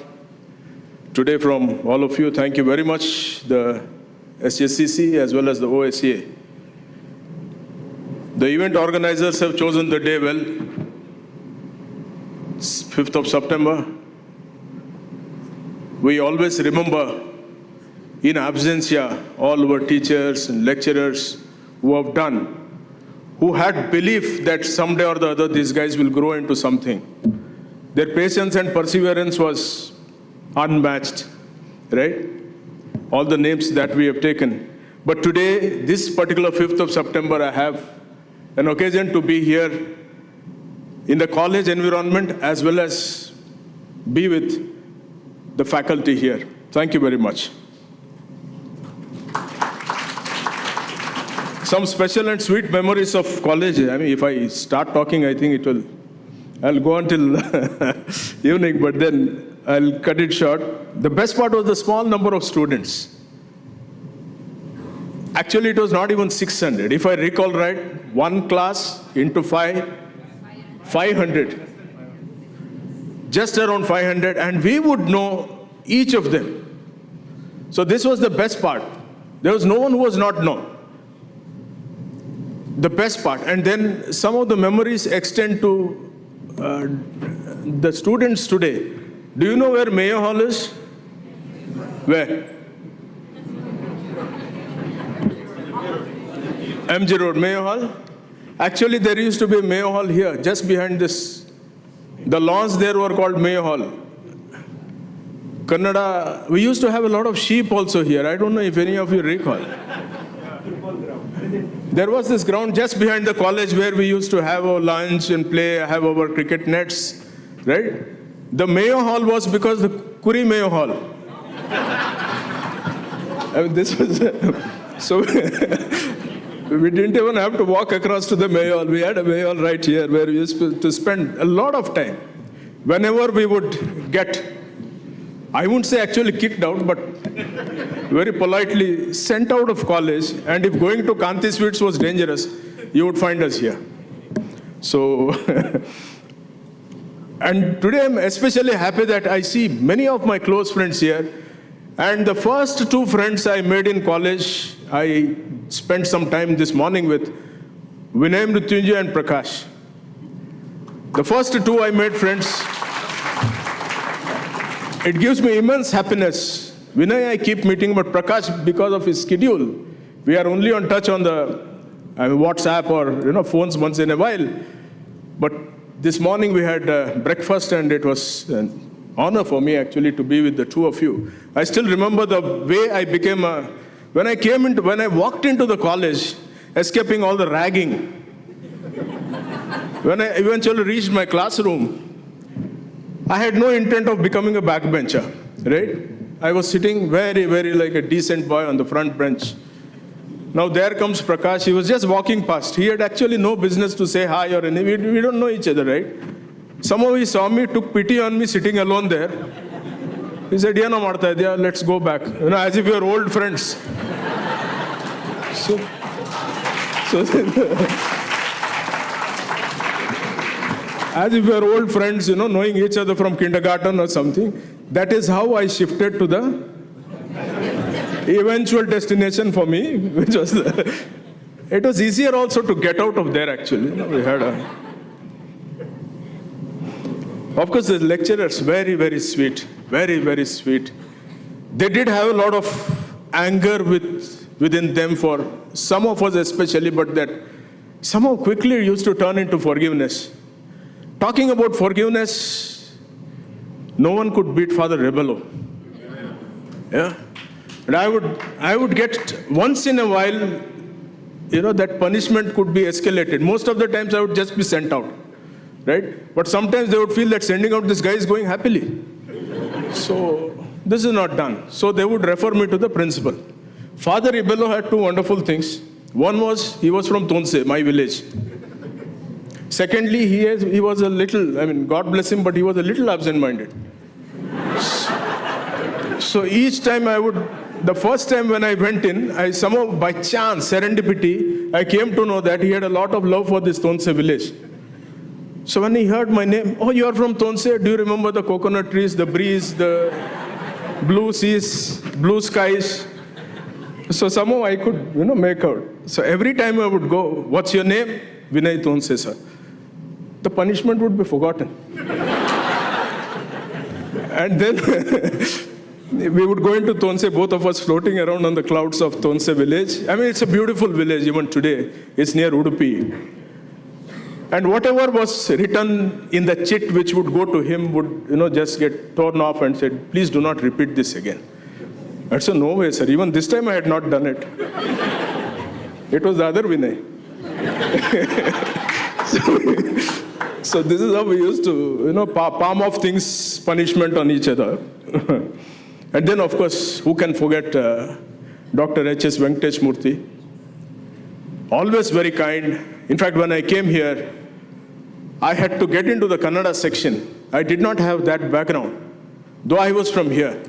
S10: today from all of you. Thank you very much, the SJCC as well as the OSCA. The event organizers have chosen the day well, 5th of September. We always remember in absentia all our teachers and lecturers who have done, who had belief that someday or the other these guys will grow into something. Their patience and perseverance was unmatched, right? All the names that we have taken. But today, this particular 5th of September, I have an occasion to be here in the college environment as well as be with the faculty here. Thank you very much. Some special and sweet memories of college. I mean, if I start talking, I think I'll go until evening, but then I'll cut it short. The best part was the small number of students. Actually, it was not even 600. If I recall right, one class into 500. Just around 500, and we would know each of them. So this was the best part. There was no one who was not known. The best part. And then some of the memories extend to the students today. Do you know where Mayo Hall is? Where? MG Road, Mayo Hall. Actually, there used to be a Mayo Hall here, just behind this. The lawns there were called Mayo Hall. Kannada, we used to have a lot of sheep also here. I don't know if any of you recall. There was this ground just behind the college where we used to have our lunch and play, have our cricket nets, right? The Mayo Hall was because the Kuri Mayo Hall. I mean, this was, so we didn't even have to walk across to the Mayo Hall. We had a Mayo Hall right here where we used to spend a lot of time. Whenever we would get, I wouldn't say actually kicked out, but very politely sent out of college, and if going to Kanti Sweets was dangerous, you would find us here. So, and today I'm especially happy that I see many of my close friends here, and the first two friends I made in college, I spent some time this morning with Vinay Tonsey and Prakash. The first two I made friends. It gives me immense happiness. Vinay I keep meeting, but Prakash, because of his schedule, we are only on touch on the WhatsApp or phones once in a while. But this morning we had breakfast, and it was an honor for me actually to be with the two of you. I still remember the way I became when I walked into the college, escaping all the ragging. When I eventually reached my classroom, I had no intent of becoming a backbencher, right? I was sitting very, very like a decent boy on the front bench. Now there comes Prakash. He was just walking past. He had actually no business to say hi or anything. We don't know each other, right? Somehow he saw me, took pity on me sitting alone there. He said, "Yeah, no, Martha, let's go back." As if we are old friends. So as if we are old friends, knowing each other from kindergarten or something. That is how I shifted to the eventual destination for me, which was it was easier also to get out of there actually. We had of course, the lecturers, very, very sweet, very, very sweet. They did have a lot of anger within them for some of us especially, but that somehow quickly used to turn into forgiveness. Talking about forgiveness, no one could beat Father Rebello. Yeah. And I would get once in a while, that punishment could be escalated. Most of the times I would just be sent out, right? But sometimes they would feel that sending out this guy is going happily. So this is not done. So they would refer me to the principal. Father Rebello had two wonderful things. One was, he was from Tonsey, my village. Secondly, he was a little, God bless him, but he was a little absent-minded. So each time the first time when I went in, I somehow, by chance, serendipity, I came to know that he had a lot of love for this Tonsey village. So when he heard my name, oh, you are from Tonsey, do you remember the coconut trees, the breeze, the blue seas, blue skies? So somehow I could, make out. So every time I would go, what's your name? Vinay Tonsey, sir. The punishment would be forgotten. And then we would go into Tonsey, both of us floating around on the clouds of Tonsey village. It's a beautiful village even today. It's near Udupi. And whatever was written in the chit which would go to him would, just get torn off and said, please do not repeat this again. I said, no way, sir. Even this time I had not done it. It was the other Vinay. So this is how we used to, palm off things, punishment on each other. And then, of course, who can forget Dr. H.S. Venkatesh Murthy? Always very kind. In fact, when I came here, I had to get into the Kannada section. I did not have that background, though I was from here.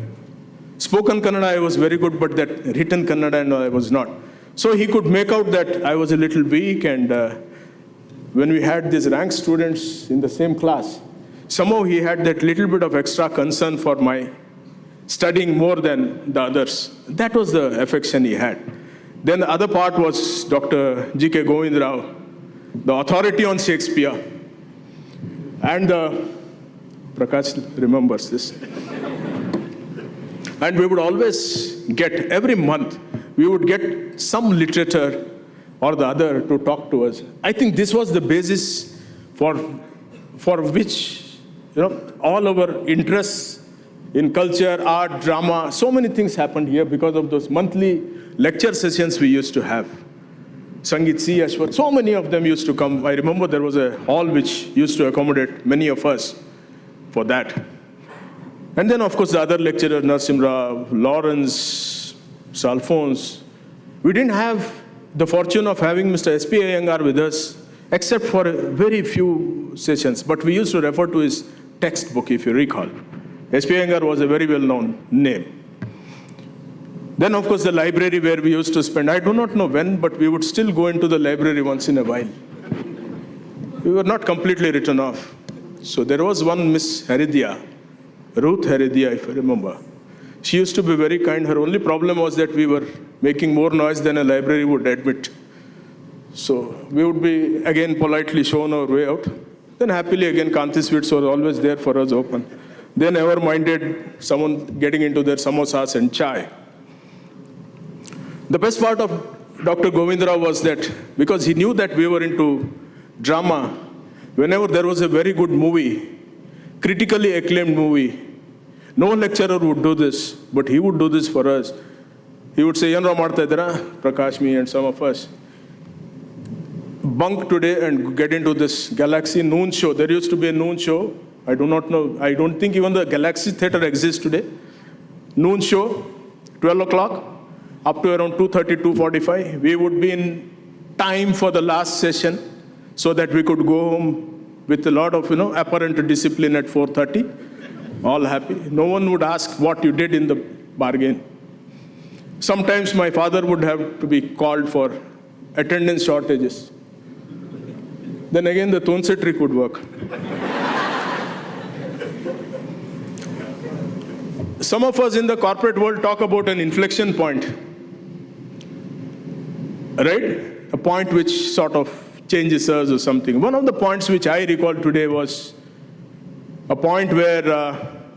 S10: Spoken Kannada, I was very good, but that written Kannada, I was not. So he could make out that I was a little weak, and when we had these rank students in the same class, somehow he had that little bit of extra concern for my studying more than the others. That was the affection he had. Then the other part was Dr. G.K. Govind Rao, the authority on Shakespeare. And Prakash remembers this. And we would always get, every month, we would get some literature or the other to talk to us. I think this was the basis for which, all our interests in culture, art, drama, so many things happened here because of those monthly lecture sessions we used to have. Sangeet C. Ashwath, so many of them used to come. I remember there was a hall which used to accommodate many of us for that. And then, of course, the other lecturers, Narsim Rao, Lawrence, Sir Alphonse. We didn't have the fortune of having Mr. S.P. Iyengar with us, except for a very few sessions. But we used to refer to his textbook, if you recall. S.P. Iyengar was a very well-known name. Then, of course, the library where we used to spend, I do not know when, but we would still go into the library once in a while. We were not completely written off. So there was one Miss Haridia, Ruth Haridia, if I remember. She used to be very kind. Her only problem was that we were making more noise than a library would admit. So we would be, again, politely shown our way out. Then happily, again, Kanti Sweets was always there for us open. They never minded someone getting into their samosas and chai. The best part of Dr. Govindra was that because he knew that we were into drama, whenever there was a very good movie, critically acclaimed movie, no lecturer would do this, but he would do this for us. He would say, Yanra Marta Idara, Prakash, me and some of us, bunk today and get into this Galaxy noon show. There used to be a noon show. I do not know. I don't think even the Galaxy Theatre exists today. Noon show, 12 o'clock. Up to around 2:30, 2:45, we would be in time for the last session so that we could go home with a lot of, apparent discipline at 4:30, all happy. No one would ask what you did in the bargain. Sometimes my father would have to be called for attendance shortages. Then again, the Tonsey trick would work. Some of us in the corporate world talk about an inflection point. Right? A point which sort of changes us or something. One of the points which I recall today was a point where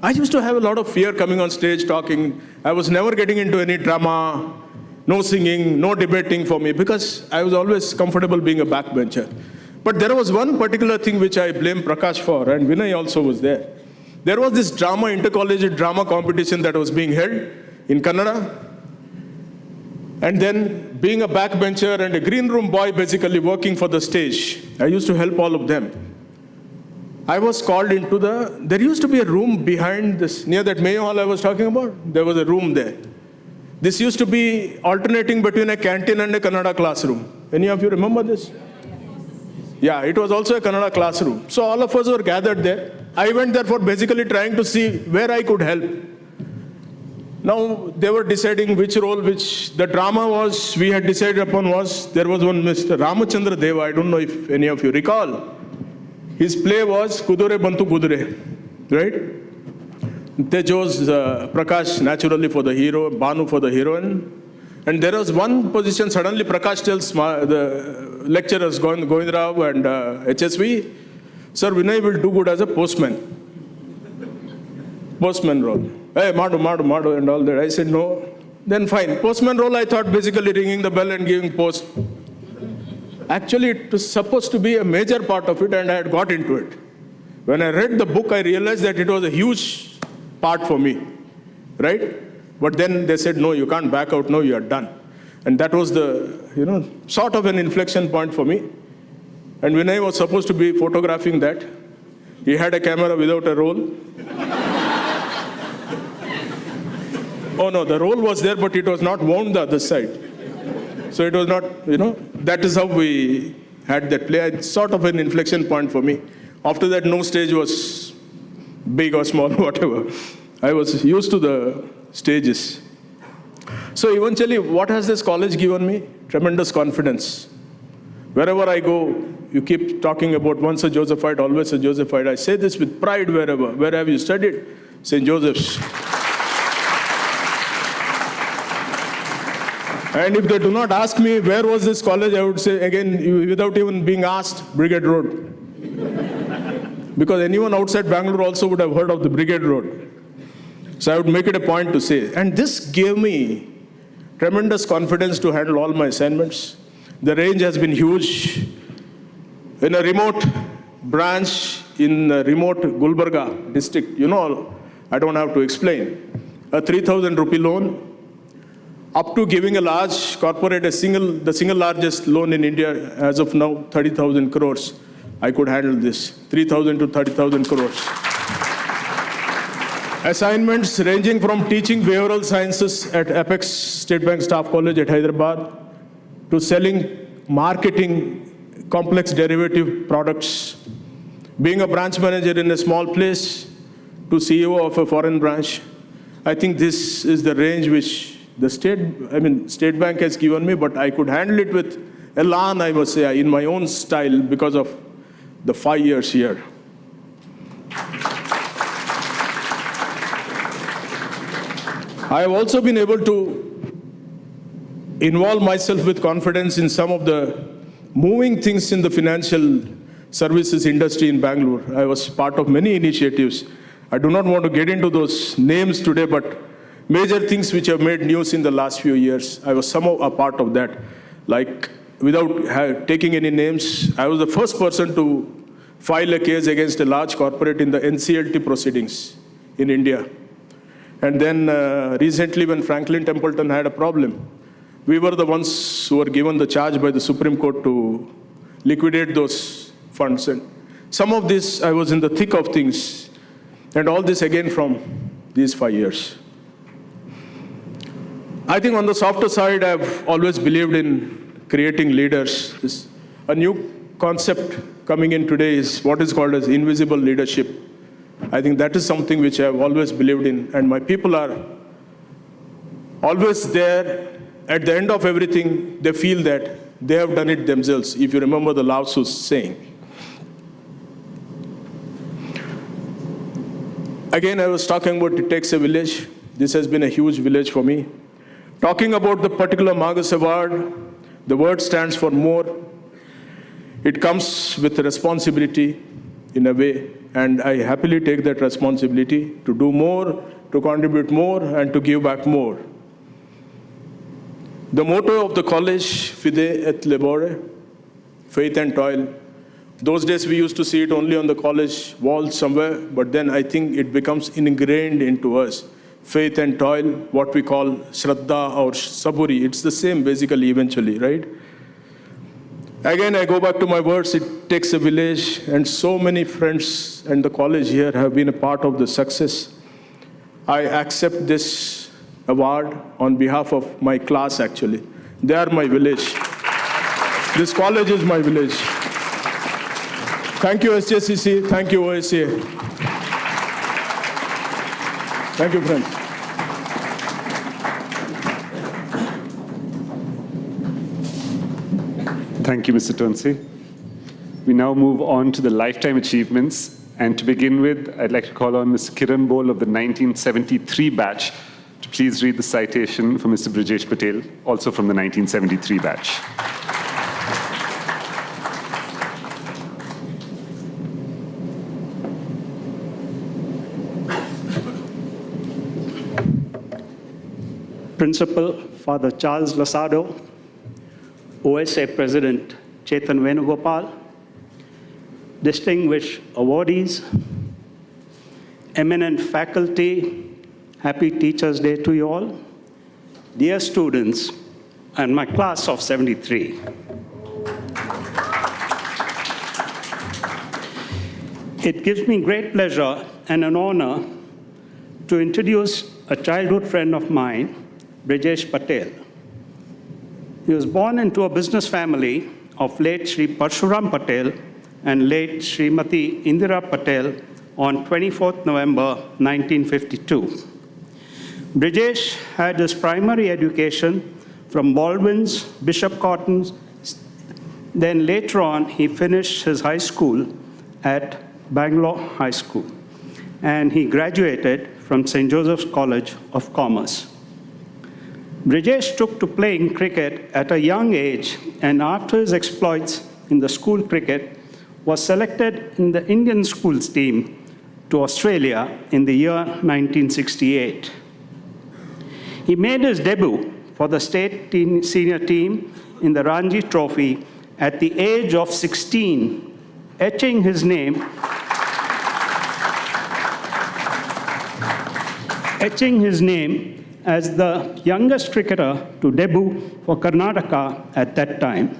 S10: I used to have a lot of fear coming on stage talking. I was never getting into any drama, no singing, no debating for me, because I was always comfortable being a backbencher. But there was one particular thing which I blame Prakash for, and Vinay also was there. There was this intercollegiate drama competition that was being held in Kannada. And then being a backbencher and a green room boy basically working for the stage, I used to help all of them. I was called into there used to be a room behind this, near that Mayo Hall I was talking about. There was a room there. This used to be alternating between a canteen and a Kannada classroom. Any of you remember this? Yeah, it was also a Kannada classroom. So all of us were gathered there. I went there for basically trying to see where I could help. Now they were deciding which role, which the drama was, we had decided upon was, there was one Mr. Ramachandra Deva, I don't know if any of you recall. His play was Kudure Bantu Kudure, right? They chose Prakash naturally for the hero, Banu for the heroine. And there was one position, suddenly Prakash tells the lecturers, Govind Rao and HSV, Sir, Vinay will do good as a postman. Postman role. Hey, Madu, and all that. I said, no. Then fine. Postman role, I thought basically ringing the bell and giving post. Actually, it was supposed to be a major part of it, and I had got into it. When I read the book, I realized that it was a huge part for me, right? But then they said, no, you can't back out, no, you are done. And that was the, sort of an inflection point for me. And Vinay was supposed to be photographing that. He had a camera without a roll. Oh no, the roll was there, but it was not wound the other side. So it was not, that is how we had that play. It's sort of an inflection point for me. After that, no stage was big or small, whatever. I was used to the stages. So eventually, what has this college given me? Tremendous confidence. Wherever I go, you keep talking about once a Josephite, always a Josephite. I say this with pride wherever. Where have you studied? St. Joseph's. And if they do not ask me where was this college, I would say again, without even being asked, Brigade Road. Because anyone outside Bangalore also would have heard of the Brigade Road. So I would make it a point to say. And this gave me tremendous confidence to handle all my assignments. The range has been huge. In a remote branch in a remote Gulbarga district, I don't have to explain, a 3,000 rupee loan, up to giving a large corporate, the single largest loan in India as of now, 30,000 crores. I could handle this, 3,000 to 30,000 crores. Assignments ranging from teaching behavioral sciences at Apex State Bank Staff College at Hyderabad to selling, marketing complex derivative products, being a branch manager in a small place to CEO of a foreign branch. I think this is the range which the State Bank has given me, but I could handle it with elan, I must say, in my own style because of the 5 years here. I have also been able to involve myself with confidence in some of the moving things in the financial services industry in Bangalore. I was part of many initiatives. I do not want to get into those names today, but major things which have made news in the last few years, I was somehow a part of that. Like, without taking any names, I was the first person to file a case against a large corporate in the NCLT proceedings in India. And then recently when Franklin Templeton had a problem, we were the ones who were given the charge by the Supreme Court to liquidate those funds. And some of this, I was in the thick of things. And all this again from these 5 years. I think on the softer side, I've always believed in creating leaders. A new concept coming in today is what is called as invisible leadership. I think that is something which I've always believed in. And my people are always there. At the end of everything, they feel that they have done it themselves, if you remember the Lao Tzu saying. Again, I was talking about it takes a village. This has been a huge village for me. Talking about the particular Magis Award, the word stands for more. It comes with a responsibility in a way, and I happily take that responsibility to do more, to contribute more, and to give back more. The motto of the college, Fide et Labore, faith and toil. Those days we used to see it only on the college walls somewhere, but then I think it becomes ingrained into us. Faith and toil, what we call Shraddha or Saburi, it's the same basically eventually, right? Again, I go back to my words, it takes a village, and so many friends and the college here have been a part of the success. I accept this Award on behalf of my class, actually. They are my village. This college is my village. Thank you, SJCC. Thank you, OSA. Thank you, friends.
S1: Thank you, Mr. Tonsey. We now move on to the lifetime achievements. And to begin with, I'd like to call on Mr. Kiran Bol of the 1973 batch to please read the citation for Mr. Brijesh Patel, also from the 1973 batch.
S11: Principal Father Charles Lasado, OSA President Chetan Venugopal, distinguished awardees, eminent faculty, happy Teachers' Day to you all, dear students, and my class of 73. It gives me great pleasure and an honor to introduce a childhood friend of mine, Brijesh Patel. He was born into a business family of late Sri Parshuram Patel and late Srimati Indira Patel on 24th November 1952. Brijesh had his primary education from Baldwin's, Bishop Cotton's. Then later on, he finished his high school at Bangalore High School, and he graduated from St. Joseph's College of Commerce. Brijesh took to playing cricket at a young age, and after his exploits in the school cricket, was selected in the Indian schools team to Australia in the year 1968. He made his debut for the state senior team in the Ranji Trophy at the age of 16, etching his name as the youngest cricketer to debut for Karnataka at that time.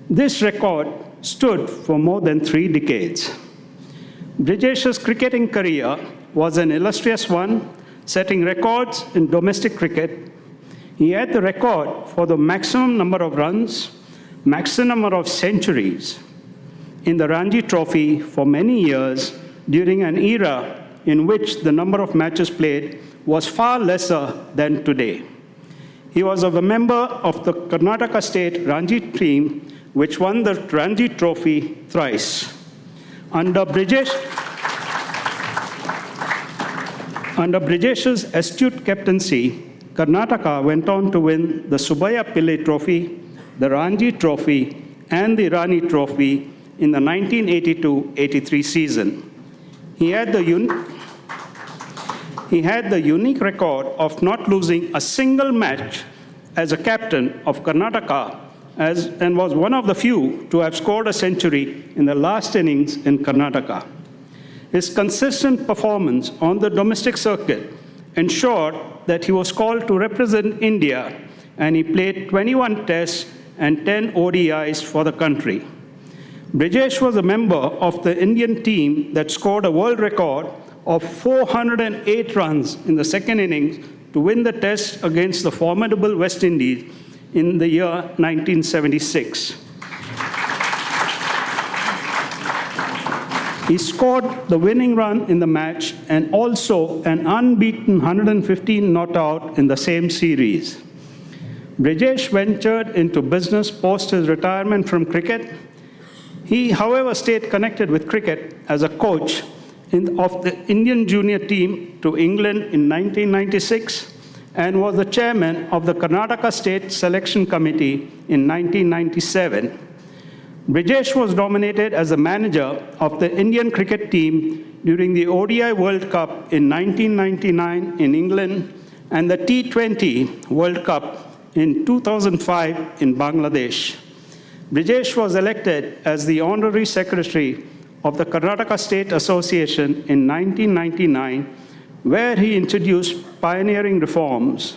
S11: This record stood for more than 3 decades. Brijesh's cricketing career was an illustrious one, setting records in domestic cricket. He had the record for the maximum number of runs, maximum number of centuries in the Ranji Trophy for many years during an era in which the number of matches played was far lesser than today. He was a member of the Karnataka State Ranji team, which won the Ranji Trophy thrice. Under Brijesh's astute captaincy, Karnataka went on to win the Subaya Pillai Trophy, the Ranji Trophy, and the Rani Trophy in the 1982-83 season. He had the unique record of not losing a single match as a captain of Karnataka, and was one of the few to have scored a century in the last innings in Karnataka. His consistent performance on the domestic circuit ensured that he was called to represent India, and he played 21 tests and 10 ODIs for the country. Brijesh was a member of the Indian team that scored a world record of 408 runs in the second innings to win the test against the formidable West Indies in the year 1976. He scored the winning run in the match and also an unbeaten 115 not out in the same series. Brijesh ventured into business post his retirement from cricket. He, however, stayed connected with cricket as a coach of the Indian junior team to England in 1996 and was the chairman of the Karnataka State Selection Committee in 1997. Brijesh was nominated as the manager of the Indian cricket team during the ODI World Cup in 1999 in England and the T20 World Cup in 2005 in Bangladesh. Brijesh was elected as the honorary secretary of the Karnataka State Association in 1999, where he introduced pioneering reforms.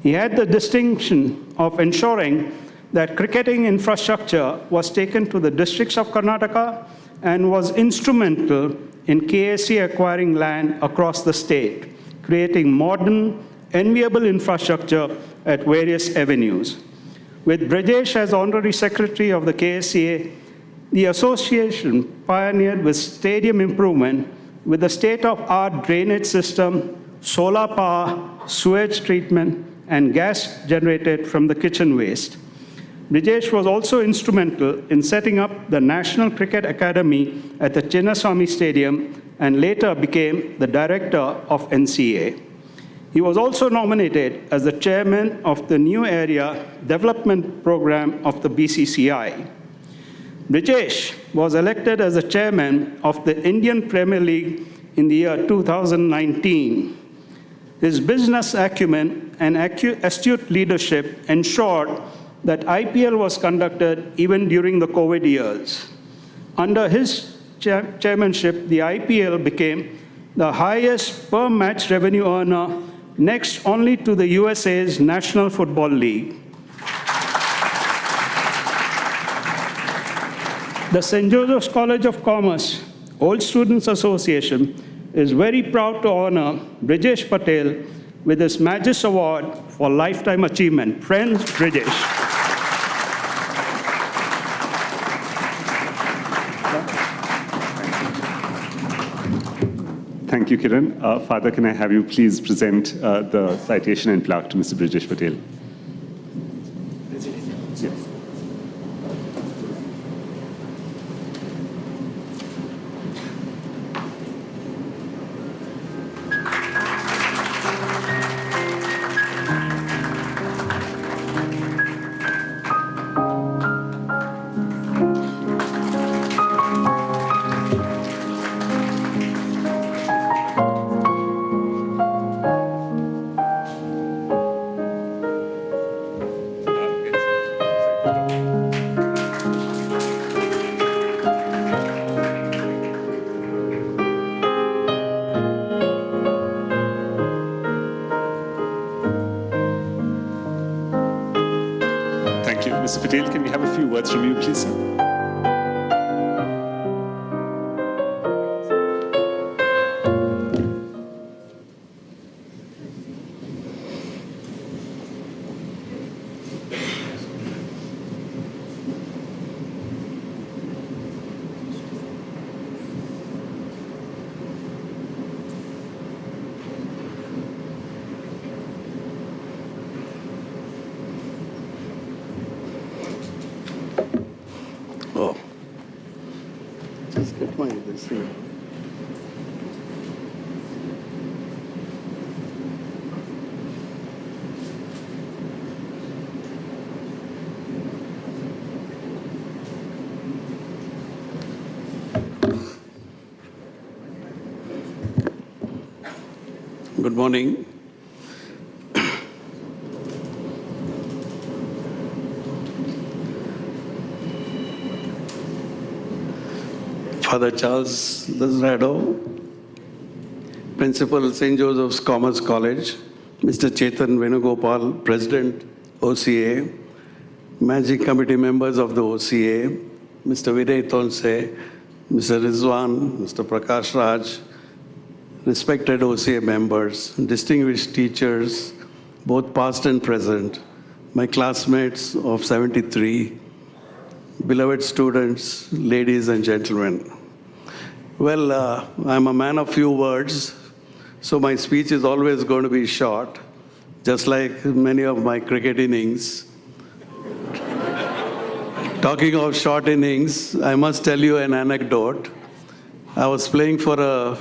S11: He had the distinction of ensuring that cricketing infrastructure was taken to the districts of Karnataka and was instrumental in KSC acquiring land across the state, creating modern enviable infrastructure at various avenues. With Brijesh as Honorary Secretary of the KSCA, the association pioneered with stadium improvement with the state-of-art drainage system, solar power, sewage treatment, and gas generated from the kitchen waste. Brijesh was also instrumental in setting up the National Cricket Academy at the Chinnaswamy Stadium and later became the director of NCA. He was also nominated as the chairman of the New Area Development Program of the BCCI. Brijesh was elected as the chairman of the Indian Premier League in the year 2019. His business acumen and astute leadership ensured that IPL was conducted even during the COVID years. Under his chairmanship, the IPL became the highest per match revenue earner, next only to the USA's National Football League. The St. Joseph's College of Commerce Old Students Association is very proud to honor Brijesh Patel with his Magis Award for Lifetime Achievement. Friends, Brijesh.
S1: Thank you, Kiran. Father, can I have you please present the citation and plaque to Mr. Brijesh Patel? Thank you. Mr. Patel, can we have a few words from you, please, sir?
S12: Oh, just get my this thing. Good morning. Father Charles Lazarado, Principal St. Joseph's Commerce College, Mr. Chetan Venugopal, President, OCA, Managing Committee members of the OCA, Mr. Vinay Tonsey, Mr. Rizwan, Mr. Prakash Raj, respected OCA members, distinguished teachers, both past and present, my classmates of 73, beloved students, ladies and gentlemen. Well, I'm a man of few words, so my speech is always going to be short, just like many of my cricket innings. Talking of short innings, I must tell you an anecdote. I was playing for a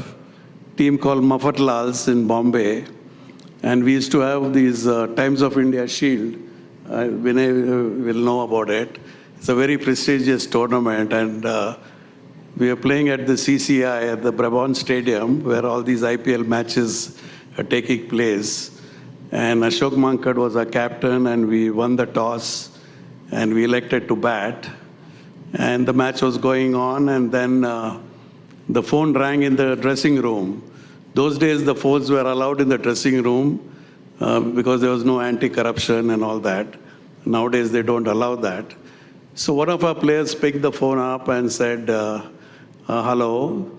S12: team called Mafatlals in Bombay, and we used to have these Times of India Shield. Vinay will know about it. It's a very prestigious tournament, and we were playing at the CCI at the Brabant Stadium, where all these IPL matches are taking place. And Ashok Mankad was our captain, and we won the toss, and we elected to bat. And the match was going on, and then the phone rang in the dressing room. Those days, the phones were allowed in the dressing room because there was no anti-corruption and all that. Nowadays, they don't allow that. So one of our players picked the phone up and said, hello.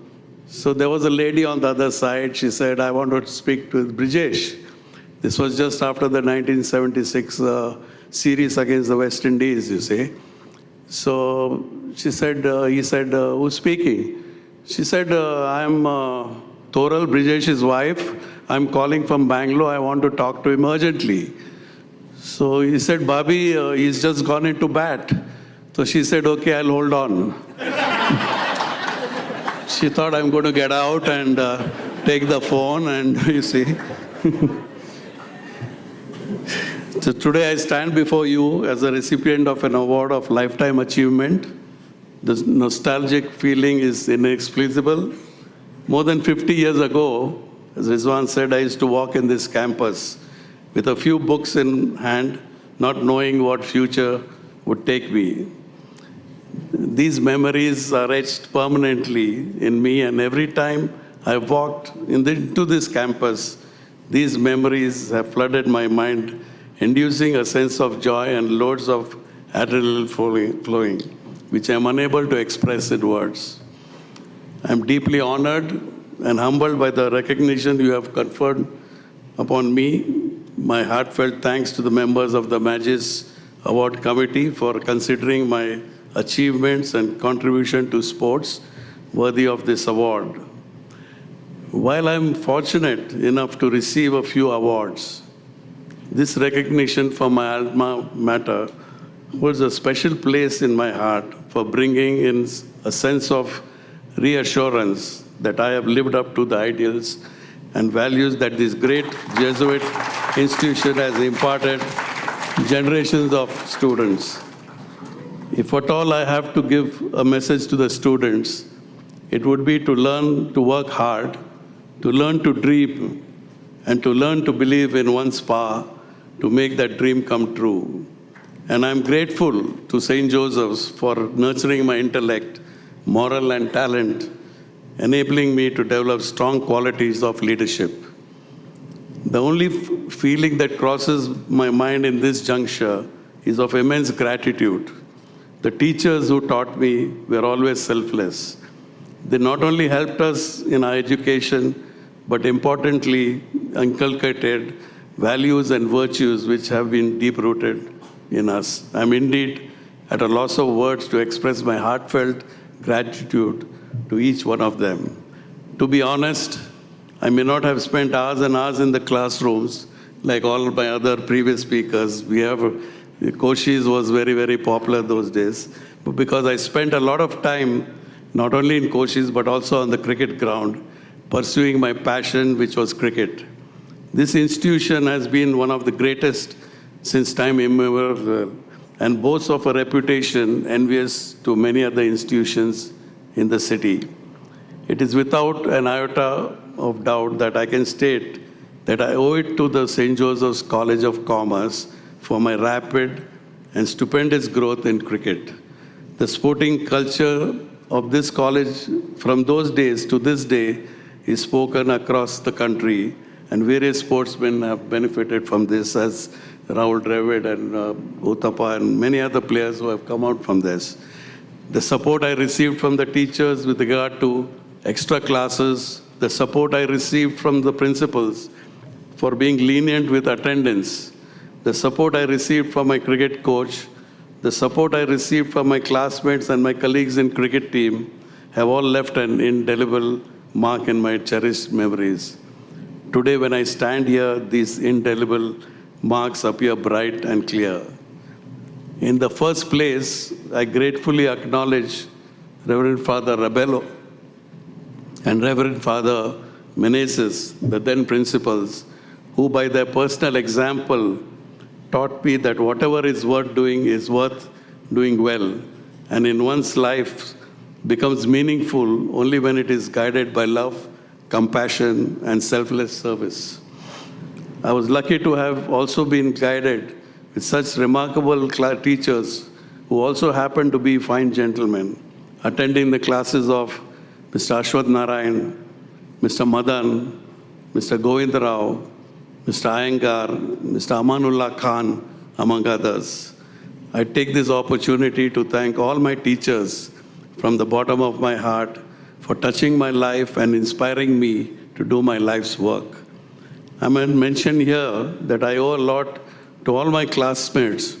S12: So there was a lady on the other side. She said, I want to speak to Brijesh. This was just after the 1976 series against the West Indies, you see. So he said, who's speaking? She said, I'm Thoral, Brijesh's wife. I'm calling from Bangalore. I want to talk to him urgently. So he said, Bobby, he's just gone into bat. So she said, okay, I'll hold on. She thought I'm going to get out and take the phone and you see. So today I stand before you as a recipient of an award of lifetime achievement. The nostalgic feeling is inexplicable. More than 50 years ago, as Rizwan said, I used to walk in this campus with a few books in hand, not knowing what future would take me. These memories are etched permanently in me, and every time I've walked into this campus, these memories have flooded my mind, inducing a sense of joy and loads of adrenaline flowing, which I'm unable to express in words. I'm deeply honored and humbled by the recognition you have conferred upon me. My heartfelt thanks to the members of the Magis Award Committee for considering my achievements and contribution to sports worthy of this award. While I'm fortunate enough to receive a few awards, this recognition for my alma mater holds a special place in my heart for bringing in a sense of reassurance that I have lived up to the ideals and values that this great Jesuit institution has imparted generations of students. If at all I have to give a message to the students, it would be to learn to work hard, to learn to dream, and to learn to believe in one's power to make that dream come true. And I'm grateful to St. Joseph's for nurturing my intellect, moral, and talent, enabling me to develop strong qualities of leadership. The only feeling that crosses my mind in this juncture is of immense gratitude. The teachers who taught me were always selfless. They not only helped us in our education, but importantly, inculcated values and virtues which have been deep-rooted in us. I'm indeed at a loss of words to express my heartfelt gratitude to each one of them. To be honest, I may not have spent hours and hours in the classrooms like all my other previous speakers. Koshis was very, very popular those days. But because I spent a lot of time, not only in Koshis, but also on the cricket ground, pursuing my passion, which was cricket. This institution has been one of the greatest since time immemorial and boasts of a reputation envious to many other institutions in the city. It is without an iota of doubt that I can state that I owe it to the St. Joseph's College of Commerce for my rapid and stupendous growth in cricket. The sporting culture of this college from those days to this day is spoken across the country, and various sportsmen have benefited from this, as Rahul Dravid and Uthappa and many other players who have come out from this. The support I received from the teachers with regard to extra classes, the support I received from the principals for being lenient with attendance, the support I received from my cricket coach, the support I received from my classmates and my colleagues in cricket team have all left an indelible mark in my cherished memories. Today, when I stand here, these indelible marks appear bright and clear. In the first place, I gratefully acknowledge Reverend Father Rabello and Reverend Father Meneses, the then principals, who by their personal example taught me that whatever is worth doing well, and in one's life becomes meaningful only when it is guided by love, compassion, and selfless service. I was lucky to have also been guided with such remarkable teachers who also happened to be fine gentlemen, attending the classes of Mr. Ashwath Narayan, Mr. Madan, Mr. Govind Rao, Mr. Iyengar, Mr. Amanullah Khan, among others. I take this opportunity to thank all my teachers from the bottom of my heart for touching my life and inspiring me to do my life's work. I might mention here that I owe a lot to all my classmates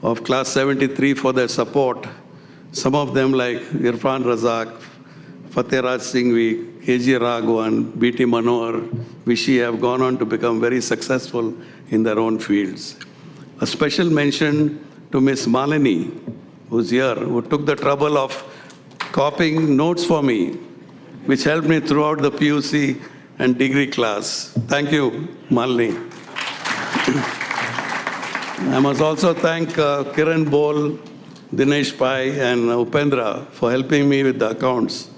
S12: of class 73 for their support. Some of them like Rizwan Razak, Raj Singhvi, KG Raghavan, BT Manohar, Vishy have gone on to become very successful in their own fields. A special mention to Miss Malini, who's here, who took the trouble of copying notes for me, which helped me throughout the PUC and degree class. Thank you, Malini. I must also thank Kiran Bol, Dinesh Pai, and Upendra for helping me with the accounts.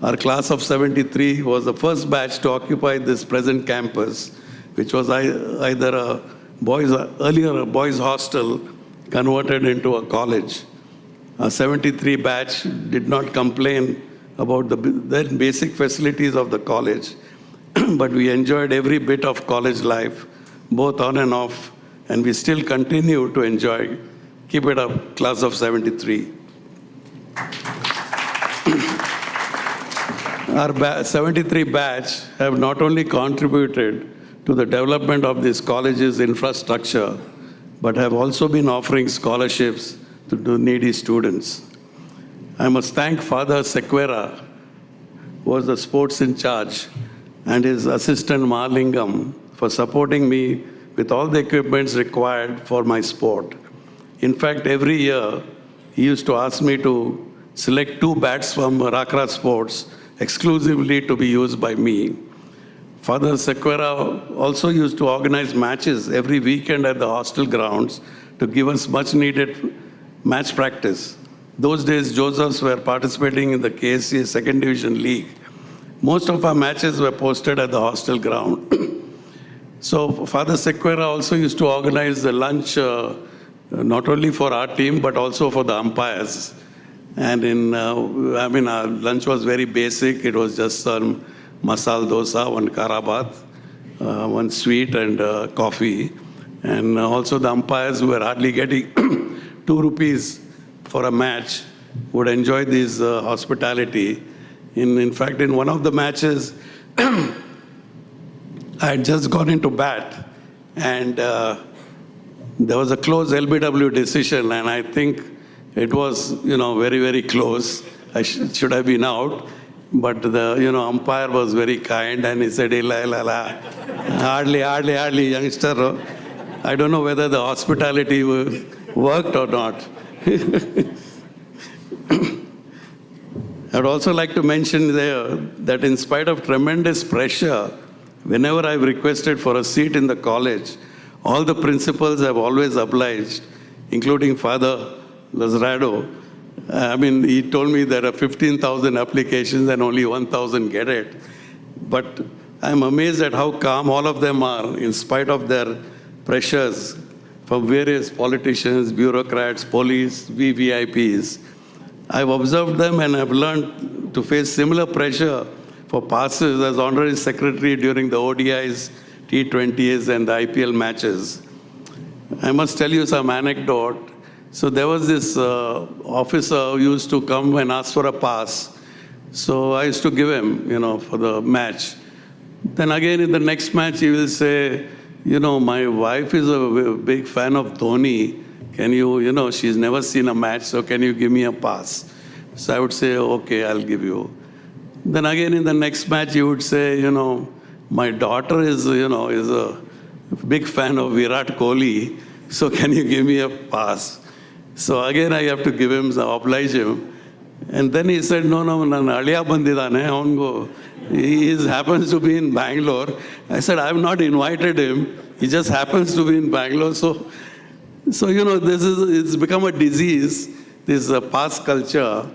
S12: Our class of 73 was the first batch to occupy this present campus, which was either earlier a boys' hostel converted into a college. Our 73 batch did not complain about the basic facilities of the college, but we enjoyed every bit of college life, both on and off, and we still continue to enjoy. Keep it up, class of 73. Our 73 batch have not only contributed to the development of this college's infrastructure, but have also been offering scholarships to needy students. I must thank Father Sequera, who was the sports in charge, and his assistant Marlingam for supporting me with all the equipments required for my sport. In fact, every year, he used to ask me to select 2 bats from Rakra Sports exclusively to be used by me. Father Sequera also used to organize matches every weekend at the hostel grounds to give us much needed match practice. Those days, Josephs were participating in the KSCA Second Division League. Most of our matches were posted at the hostel ground. So Father Sequera also used to organize the lunch not only for our team, but also for the umpires. And our lunch was very basic. It was just some masala dosa, 1 karabat, 1 sweet and coffee. And also the umpires who were hardly getting 2 rupees for a match would enjoy this hospitality. In fact, in one of the matches, I had just gone into bat, and there was a close LBW decision, and I think it was, very, very close. I should have been out, but the, umpire was very kind, and he said, hardly, youngster. I don't know whether the hospitality worked or not. I'd also like to mention there that in spite of tremendous pressure, whenever I've requested for a seat in the college, all the principals have always obliged, including Father Lazarado. He told me there are 15,000 applications and only 1,000 get it. But I'm amazed at how calm all of them are in spite of their pressures from various politicians, bureaucrats, police, VVIPs. I've observed them and have learned to face similar pressure for passes as honorary secretary during the ODIs, T20s, and the IPL matches. I must tell you some anecdote. So there was this officer who used to come and ask for a pass. So I used to give him, for the match. Then again in the next match he will say, my wife is a big fan of Dhoni. Can you, she's never seen a match, so can you give me a pass? So I would say, okay, I'll give you. Then again in the next match, he would say, my daughter is a big fan of Virat Kohli, so can you give me a pass? So again, I have to give him, oblige him. And then he said, no, Aliya bandidane, ongo. He happens to be in Bangalore. I said, I have not invited him. He just happens to be in Bangalore. So it's become a disease, this pass culture.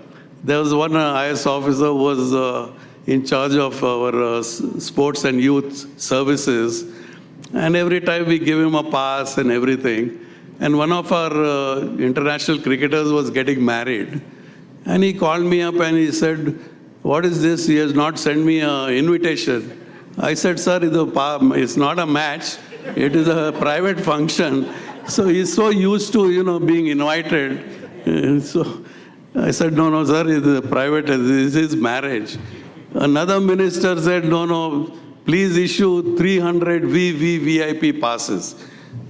S12: There was one IS officer who was in charge of our sports and youth services. And every time we give him a pass and everything. And one of our international cricketers was getting married. And he called me up and he said, what is this? He has not sent me an invitation. I said, sir, it's not a match. It is a private function. So he's so used to, being invited. So I said, no, sir, it's private. This is marriage. Another minister said, no, please issue 300 VVVIP passes.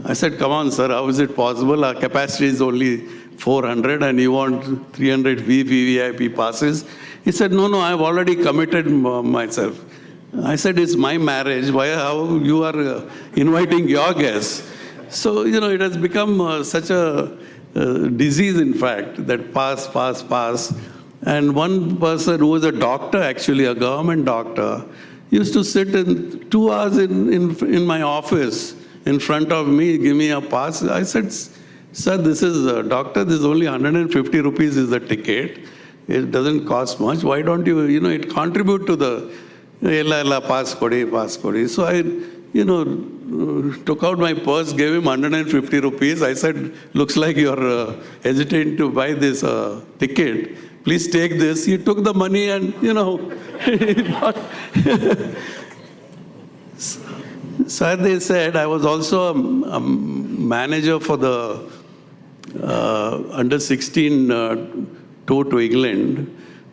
S12: I said, come on, sir, how is it possible? Our capacity is only 400 and you want 300 VVVIP passes? He said, no, I've already committed myself. I said, it's my marriage. How you are inviting your guests? So, it has become such a disease, in fact, that pass. And one person who was a doctor, actually, a government doctor, used to sit in 2 hours in my office in front of me, give me a pass. I said, sir, this is a doctor, this is only 150 rupees is the ticket. It doesn't cost much. Why don't you, it contribute to the pass kodi. So I, took out my purse, gave him 150 rupees. I said, looks like you're hesitating to buy this ticket. Please take this. He took the money and, So they said, I was also a manager for the under 16 tour to England.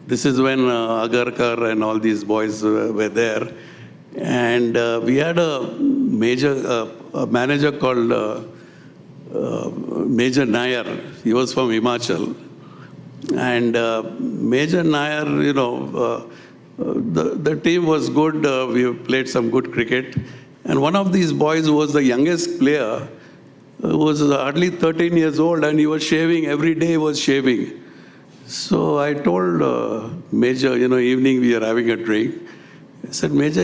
S12: This is when Agarkar and all these boys were there. And we had a manager called Major Nair. He was from Himachal. And Major Nair, the team was good. We played some good cricket. And one of these boys who was the youngest player was hardly 13 years old, and he was shaving. Every day he was shaving. So I told Major, evening we are having a drink. I said, Major,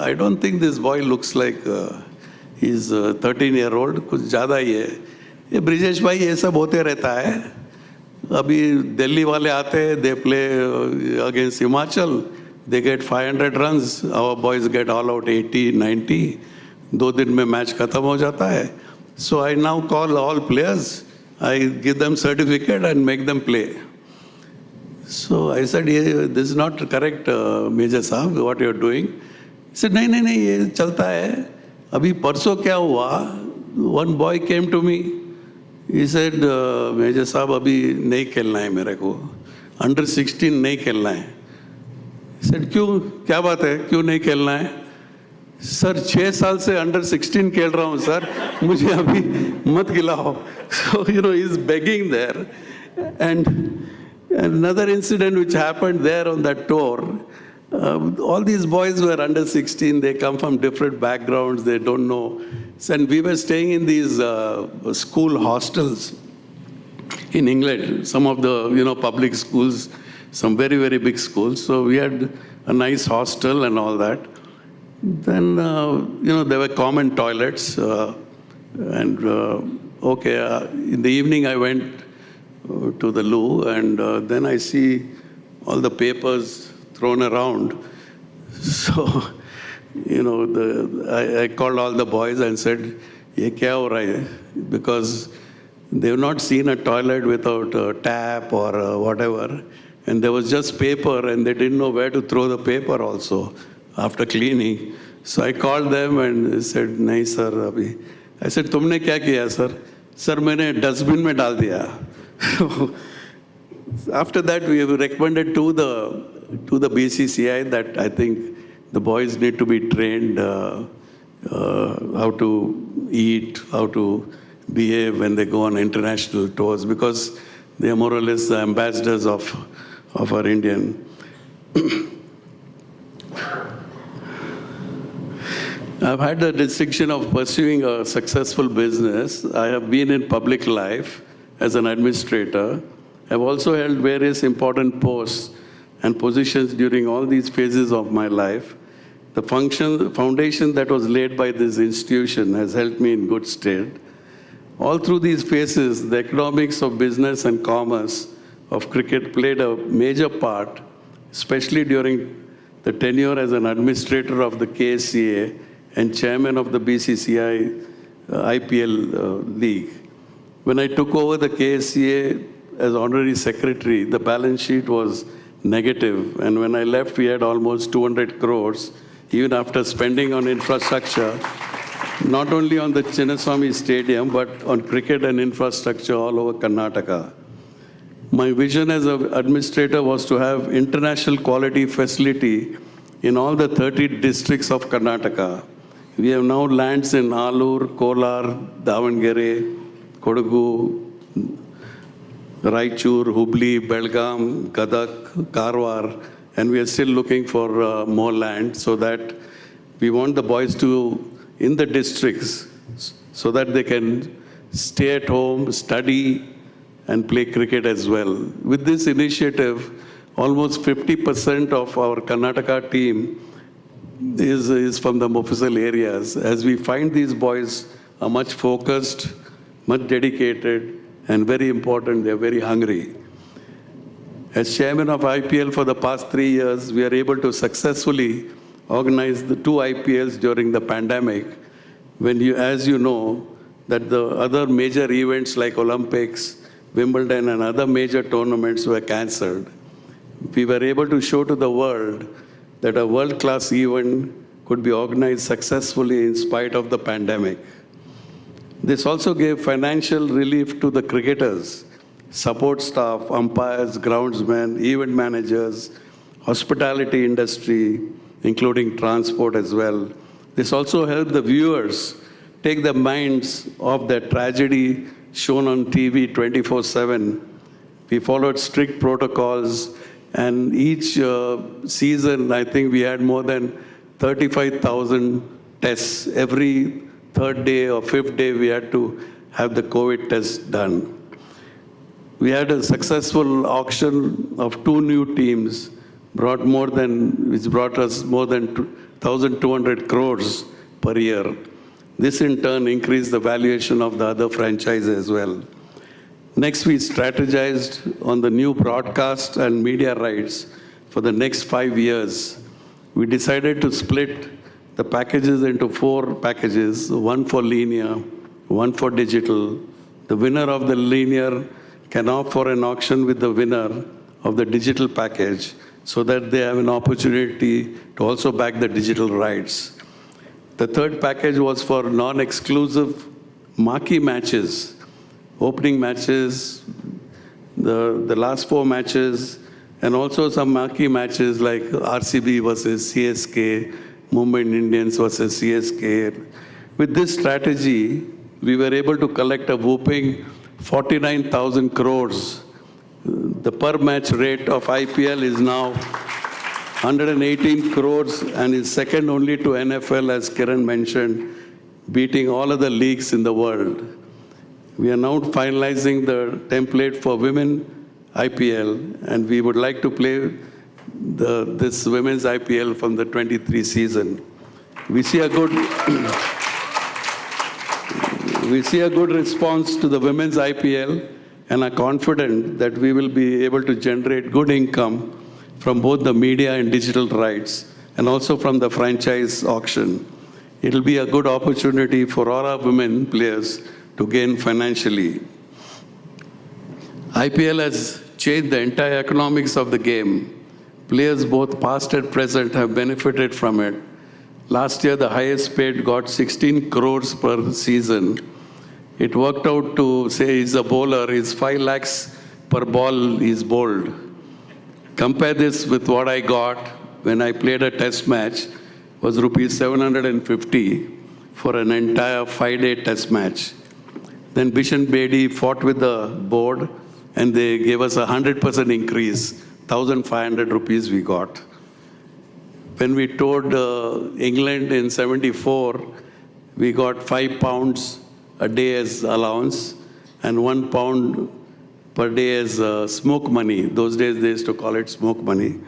S12: I don't think this boy looks like he's 13-year-old. कुछ ज़्यादा ही है. ये ब्रिजेश भाई ये सब होते रहता है. अभी दिल्ली वाले आते हैं, they play against Himachal. They get 500 runs. Our boys get all out 80, 90. 2 दिन में मैच खत्म हो जाता है. So I now call all players. I give them certificate and make them play. So I said, this is not correct, Major Saab, what you're doing. He said, नहीं, ये चलता है. अभी परसों क्या हुआ? One boy came to me. He said, Major Saab, अभी नहीं खेलना है मेरे को. Under 16 नहीं खेलना है. He said, क्यों? क्या बात है? क्यों नहीं खेलना है? सर 6 साल से अंडर 16 खेल रहा हूँ सर, मुझे अभी मत खिलाओ. So, he's begging there. And another incident which happened there on that tour, all these boys were under 16, they come from different backgrounds, they don't know. And we were staying in these school hostels in England, some of the public schools, some very, very big schools. So we had a nice hostel and all that. Then, there were common toilets. In the evening I went to the loo, and then I see all the papers thrown around. So, I called all the boys and said, "Ye kya ho raha hai?" Because they've not seen a toilet without a tap or whatever. And there was just paper, and they didn't know where to throw the paper also after cleaning. So I called them and said, "Nahi sir, abhi." I said, "Tumne kya kiya sir?" "Sir, maine dustbin mein dal diya." After that, we have recommended to the BCCI that I think the boys need to be trained how to eat, how to behave when they go on international tours, because they are more or less the ambassadors of our Indian. I've had the distinction of pursuing a successful business. I have been in public life as an administrator. I've also held various important posts and positions during all these phases of my life. The foundation that was laid by this institution has helped me in good stead. All through these phases, the economics of business and commerce of cricket played a major part, especially during the tenure as an administrator of the KSCA and chairman of the BCCI IPL League. When I took over the KSCA as honorary secretary, the balance sheet was negative. And when I left, we had almost 200 crores, even after spending on infrastructure, not only on the Chinnaswamy Stadium, but on cricket and infrastructure all over Karnataka. My vision as an administrator was to have international quality facility in all the 30 districts of Karnataka. We have now lands in Alur, Kolar, Davangere, Kodagu, Raichur, Hubli, Belgaum, Gadak, Karwar, and we are still looking for more land so that we want the boys to, in the districts, so that they can stay at home, study, and play cricket as well. With this initiative, almost 50% of our Karnataka team is from the Mofussil areas, as we find these boys are much focused, much dedicated, and very important, they're very hungry. As chairman of IPL for the past 3 years, we are able to successfully organize the 2 IPLs during the pandemic, when you, as you know, that the other major events like Olympics, Wimbledon, and other major tournaments were cancelled. We were able to show to the world that a world-class event could be organized successfully in spite of the pandemic. This also gave financial relief to the cricketers, support staff, umpires, groundsmen, event managers, hospitality industry, including transport as well. This also helped the viewers take their minds off the tragedy shown on TV 24/7. We followed strict protocols, and each season, I think we had more than 35,000 tests. Every third day or fifth day, we had to have the COVID test done. We had a successful auction of 2 new teams, which brought us more than 1,200 crores per year. This in turn increased the valuation of the other franchises as well. Next, we strategized on the new broadcast and media rights for the next 5 years. We decided to split the packages into 4 packages, 1 for linear, 1 for digital. The winner of the linear can opt for an auction with the winner of the digital package so that they have an opportunity to also back the digital rights. The third package was for non-exclusive marquee matches, opening matches, the last 4 matches, and also some marquee matches like RCB versus CSK, Mumbai Indians versus CSK. With this strategy, we were able to collect a whopping 49,000 crores. The per match rate of IPL is now 118 crores and is second only to NFL, as Kiran mentioned, beating all other leagues in the world. We are now finalizing the template for women IPL, and we would like to play this women's IPL from the 23 season. We see a good response to the women's IPL and are confident that we will be able to generate good income from both the media and digital rights, and also from the franchise auction. It will be a good opportunity for all our women players to gain financially. IPL has changed the entire economics of the game. Players both past and present have benefited from it. Last year, the highest paid got 16 crores per season. It worked out to say he's a bowler, he's 5 lakhs per ball he's bowled. Compare this with what I got when I played a test match, was rupees 750 for an entire 5-day test match. Then Bishan Bedi fought with the board and they gave us a 100% increase, 1,500 rupees we got. When we toured England in '74, we got 5 pounds a day as allowance and 1 pound per day as smoke money. Those days they used to call it smoke money.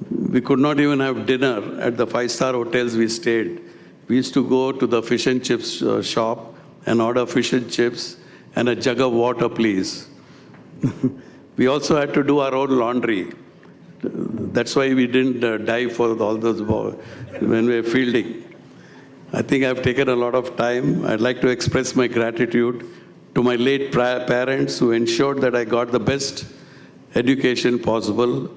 S12: We could not even have dinner at the 5-star hotels we stayed. We used to go to the fish and chips shop and order fish and chips and a jug of water, please. We also had to do our own laundry. That's why we didn't dive for all those when we were fielding. I think I've taken a lot of time. I'd like to express my gratitude to my late parents who ensured that I got the best education possible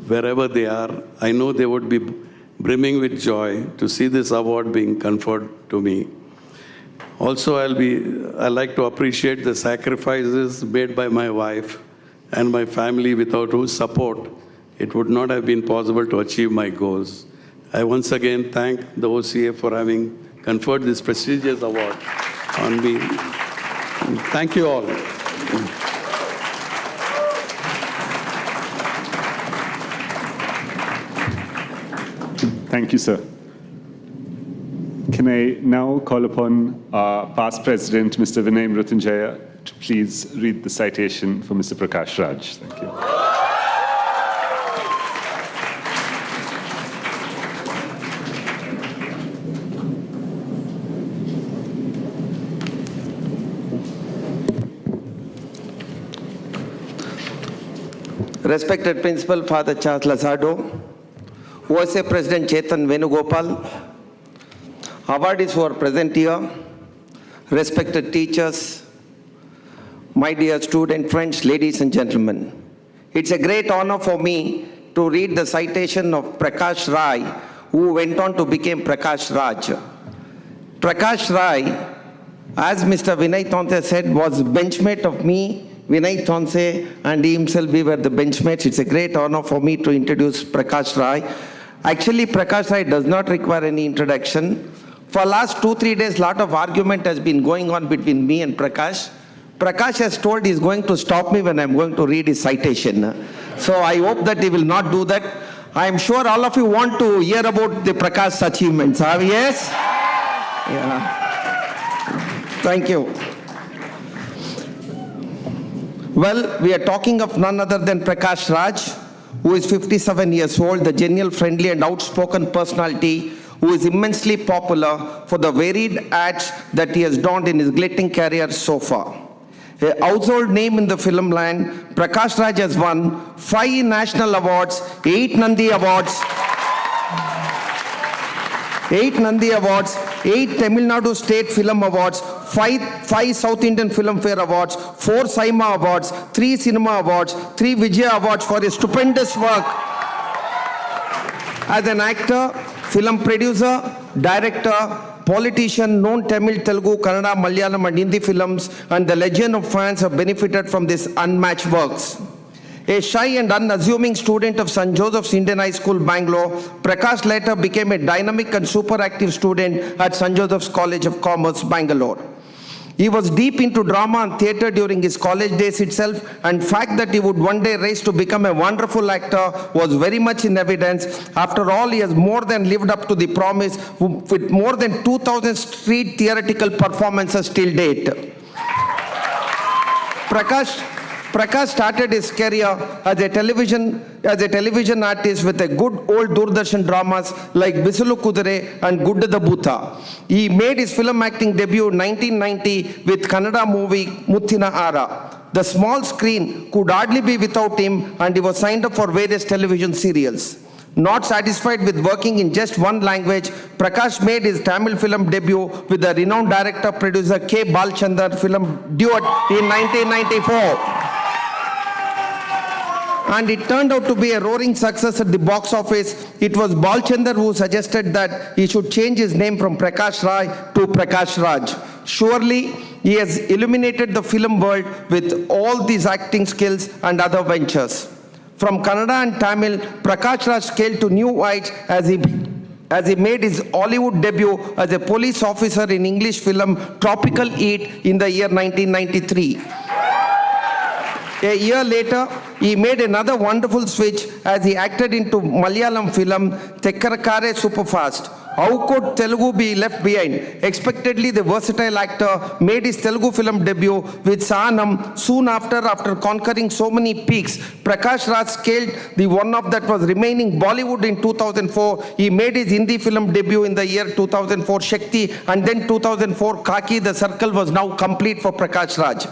S12: wherever they are. I know they would be brimming with joy to see this award being conferred to me. Also, I'd like to appreciate the sacrifices made by my wife and my family, without whose support it would not have been possible to achieve my goals. I once again thank the OCA for having conferred this prestigious award on me. Thank you all.
S1: Thank you, sir. Can I now call upon our past president, Mr. Vinay Tonsey, to please read the citation for Mr. Prakash Raj. Thank you.
S13: Respected Principal Father Charles Lazardo, OSA President Chetan Venugopal, awardees who are present here, respected teachers, my dear student friends, ladies and gentlemen. It's a great honor for me to read the citation of Prakash Raj, who went on to become Prakash Raj. Prakash Raj, as Mr. Vinay Tonsey said, was benchmate of me, Vinay Tonsey, and he himself, we were the benchmates. It's a great honor for me to introduce Prakash Raj. Actually, Prakash Raj does not require any introduction. For last 2-3 days, lot of argument has been going on between me and Prakash. Prakash has told he's going to stop me when I'm going to read his citation. So I hope that he will not do that. I'm sure all of you want to hear about the Prakash's achievements. Yes? Yeah. Thank you. Well, we are talking of none other than Prakash Raj, who is 57 years old, the genial, friendly and outspoken personality who is immensely popular for the varied ads that he has donned in his glittering career so far. A household name in the film land, Prakash Raj has won 5 national awards, 8 Nandi Awards, 8 Tamil Nadu State Film Awards, 5 South Indian Film Fare Awards, 4 Saima Awards, 3 Cinema Awards, 3 Vijay Awards for his stupendous work as an actor, film producer, director, politician, known Tamil, Telugu, Kannada, Malayalam and Hindi films, and the legion of fans have benefited from this unmatched works. A shy and unassuming student of St. Joseph's Indian High School, Bangalore, Prakash later became a dynamic and super active student at St. Joseph's College of Commerce, Bangalore. He was deep into drama and theatre during his college days itself, and fact that he would one day rise to become a wonderful actor was very much in evidence. After all, he has more than lived up to the promise with more than 2,000 street theatrical performances till date. Prakash started his career as a television artist with a good old Doordarshan dramas like Bisulu Kudure and Guddada Bhuta. He made his film acting debut in 1990 with Kannada movie Muthina Ara. The small screen could hardly be without him, and he was signed up for various television serials. Not satisfied with working in just one language, Prakash made his Tamil film debut with the renowned director-producer K. Balchandar film Duet in 1994. And it turned out to be a roaring success at the box office. It was Balchandar who suggested that he should change his name from Prakash Raj to Prakash Raj. Surely, he has illuminated the film world with all these acting skills and other ventures. From Kannada and Tamil, Prakash Raj scaled to new heights as he made his Hollywood debut as a police officer in English film Tropical Heat in the year 1993. A year later, he made another wonderful switch as he acted into Malayalam film Tekkarakare Superfast. How could Telugu be left behind? Expectedly, the versatile actor made his Telugu film debut with Sahanam. Soon after conquering so many peaks, Prakash Raj scaled the one of that was remaining Bollywood in 2004. He made his Hindi film debut in the year 2004, Shakti, and then 2004, Khaki. The circle was now complete for Prakash Raj.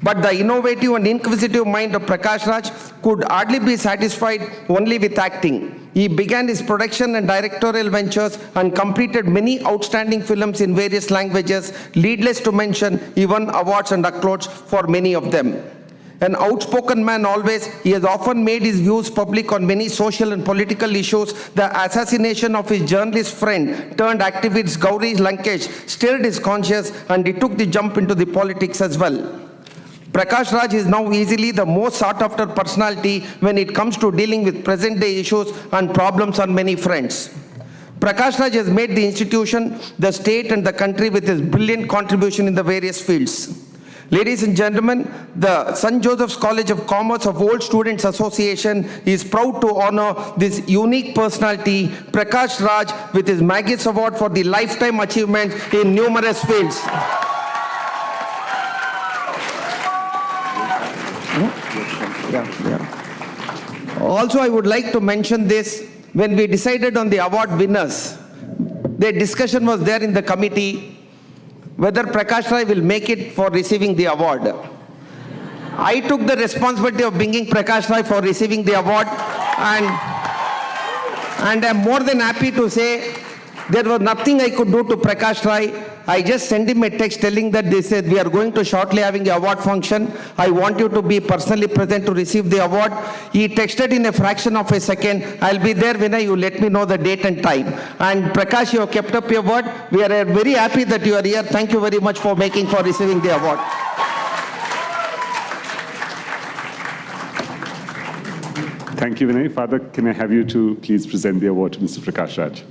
S13: But the innovative and inquisitive mind of Prakash Raj could hardly be satisfied only with acting. He began his production and directorial ventures and completed many outstanding films in various languages. Needless to mention, he won awards and accolades for many of them. An outspoken man always, he has often made his views public on many social and political issues. The assassination of his journalist friend turned activist Gauri Lankesh stirred his conscience, and he took the jump into the politics as well. Prakash Raj is now easily the most sought-after personality when it comes to dealing with present-day issues and problems on many fronts. Prakash Raj has made the institution, the state and the country with his brilliant contribution in the various fields. Ladies and gentlemen, the St. Joseph's College of Commerce of Old Students Association is proud to honor this unique personality, Prakash Raj, with his Magis Award for the lifetime achievement in numerous fields. Also, I would like to mention this. When we decided on the award winners, the discussion was there in the committee whether Prakash Raj will make it for receiving the award. I took the responsibility of bringing Prakash Raj for receiving the award, and I'm more than happy to say there was nothing I could do to Prakash Raj. I just sent him a text telling that they said we are going to shortly having the award function. I want you to be personally present to receive the award. He texted in a fraction of a second, I'll be there, Vinay, you let me know the date and time. And Prakash, you have kept up your word. We are very happy that you are here. Thank you very much for receiving the award.
S1: Thank you, Vinay. Father, can I have you to please present the award to Mr. Prakash Raj?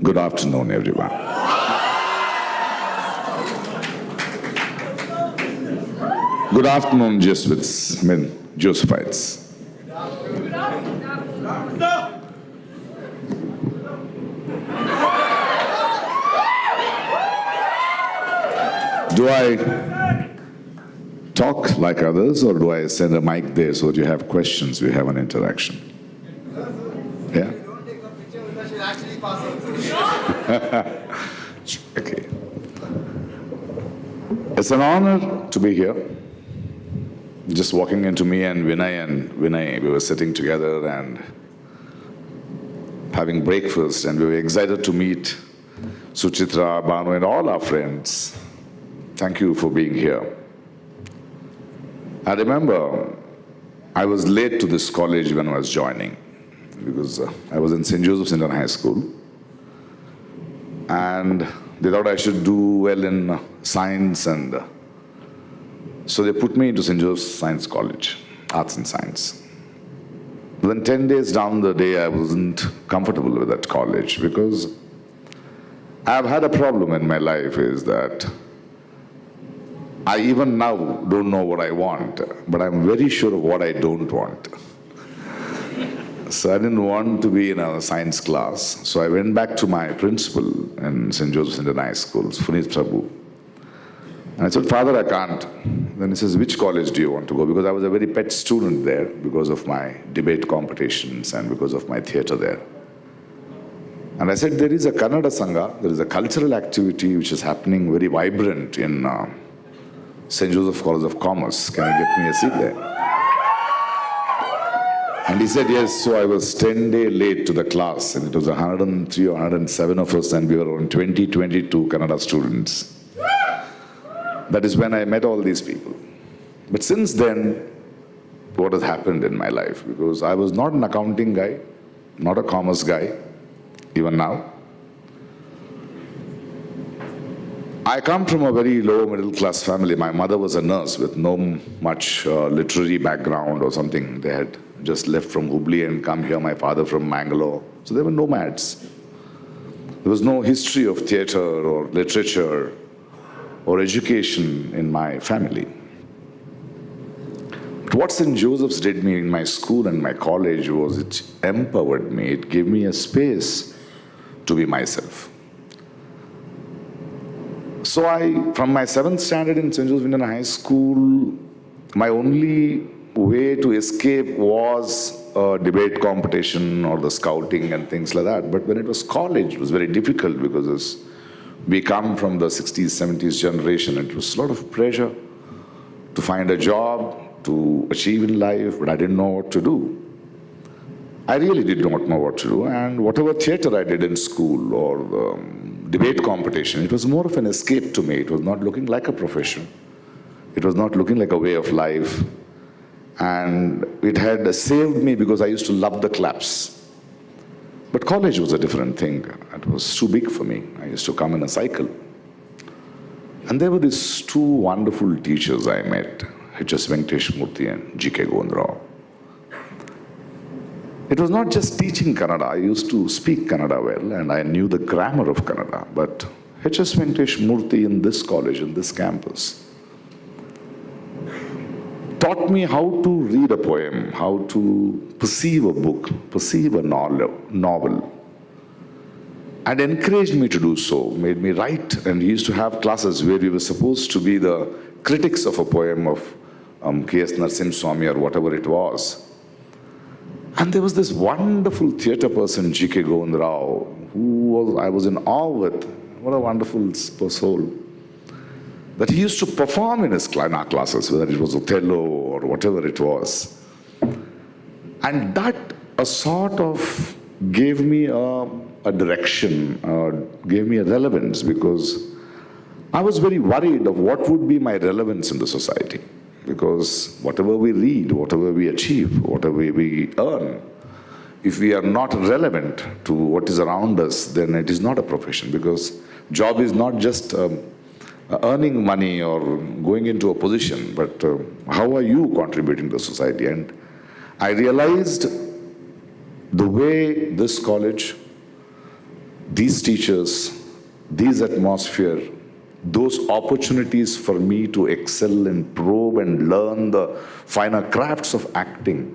S14: Good afternoon, everyone. Good afternoon, Jesuits, Josephites. Do I talk like others, or do I send a mic there so that you have questions, we have an interaction? Yeah? Okay. It's an honor to be here. Just walking into me and Vinay, we were sitting together and having breakfast, and we were excited to meet Suchitra, Banu, and all our friends. Thank you for being here. I remember I was late to this college when I was joining, because I was in St. Joseph's Indian High School, and they thought I should do well in science, and so they put me into St. Joseph's Science College, Arts and Science. Then 10 days down the day, I wasn't comfortable with that college, because I've had a problem in my life is that I even now don't know what I want, but I'm very sure of what I don't want. So I didn't want to be in a science class. So I went back to my principal in St. Joseph's Indian High School, Puneet Prabhu. And I said, Father, I can't. Then he says, which college do you want to go? Because I was a very pet student there because of my debate competitions and because of my theatre there. And I said, there is a Kannada Sangha, there is a cultural activity which is happening very vibrant in St. Joseph's College of Commerce. Can you get me a seat there? And he said, yes. So I was 10 days late to the class, and it was 103 or 107 of us, and we were around 22 Kannada students. That is when I met all these people. But since then, what has happened in my life? Because I was not an accounting guy, not a commerce guy, even now. I come from a very low middle class family. My mother was a nurse with no much literary background or something. They had just left from Hubli and come here, my father from Mangalore. So they were nomads. There was no history of theatre or literature or education in my family. But what St. Joseph's did me in my school and my college was it empowered me. It gave me a space to be myself. So from my 7th standard in St. Joseph's Indian High School, my only way to escape was a debate competition or the scouting and things like that. But when it was college, it was very difficult because we come from the 60s, 70s generation. It was a lot of pressure to find a job, to achieve in life, but I didn't know what to do. I really did not know what to do, and whatever theatre I did in school or the debate competition, it was more of an escape to me. It was not looking like a profession. It was not looking like a way of life. And it had saved me because I used to love the claps. But college was a different thing. It was too big for me. I used to come in a cycle. And there were these two wonderful teachers I met, H.S. Venkatesh Murthy and G.K. Govind Rao. It was not just teaching Kannada. I used to speak Kannada well, and I knew the grammar of Kannada. But H.S. Venkatesh Murthy in this college, in this campus, taught me how to read a poem, how to perceive a book, perceive a novel, and encouraged me to do so, made me write. And we used to have classes where we were supposed to be the critics of a poem of K.S. Narasimha Swami or whatever it was. And there was this wonderful theatre person, G.K. Govind Rao, I was in awe with. What a wonderful soul. That he used to perform in our classes, whether it was Othello or whatever it was. And that sort of gave me a direction, gave me a relevance, because I was very worried of what would be my relevance in the society. Because whatever we read, whatever we achieve, whatever we earn, if we are not relevant to what is around us, then it is not a profession. Because job is not just earning money or going into a position, but how are you contributing to society? And I realized the way this college, these teachers, this atmosphere, those opportunities for me to excel and probe and learn the finer crafts of acting,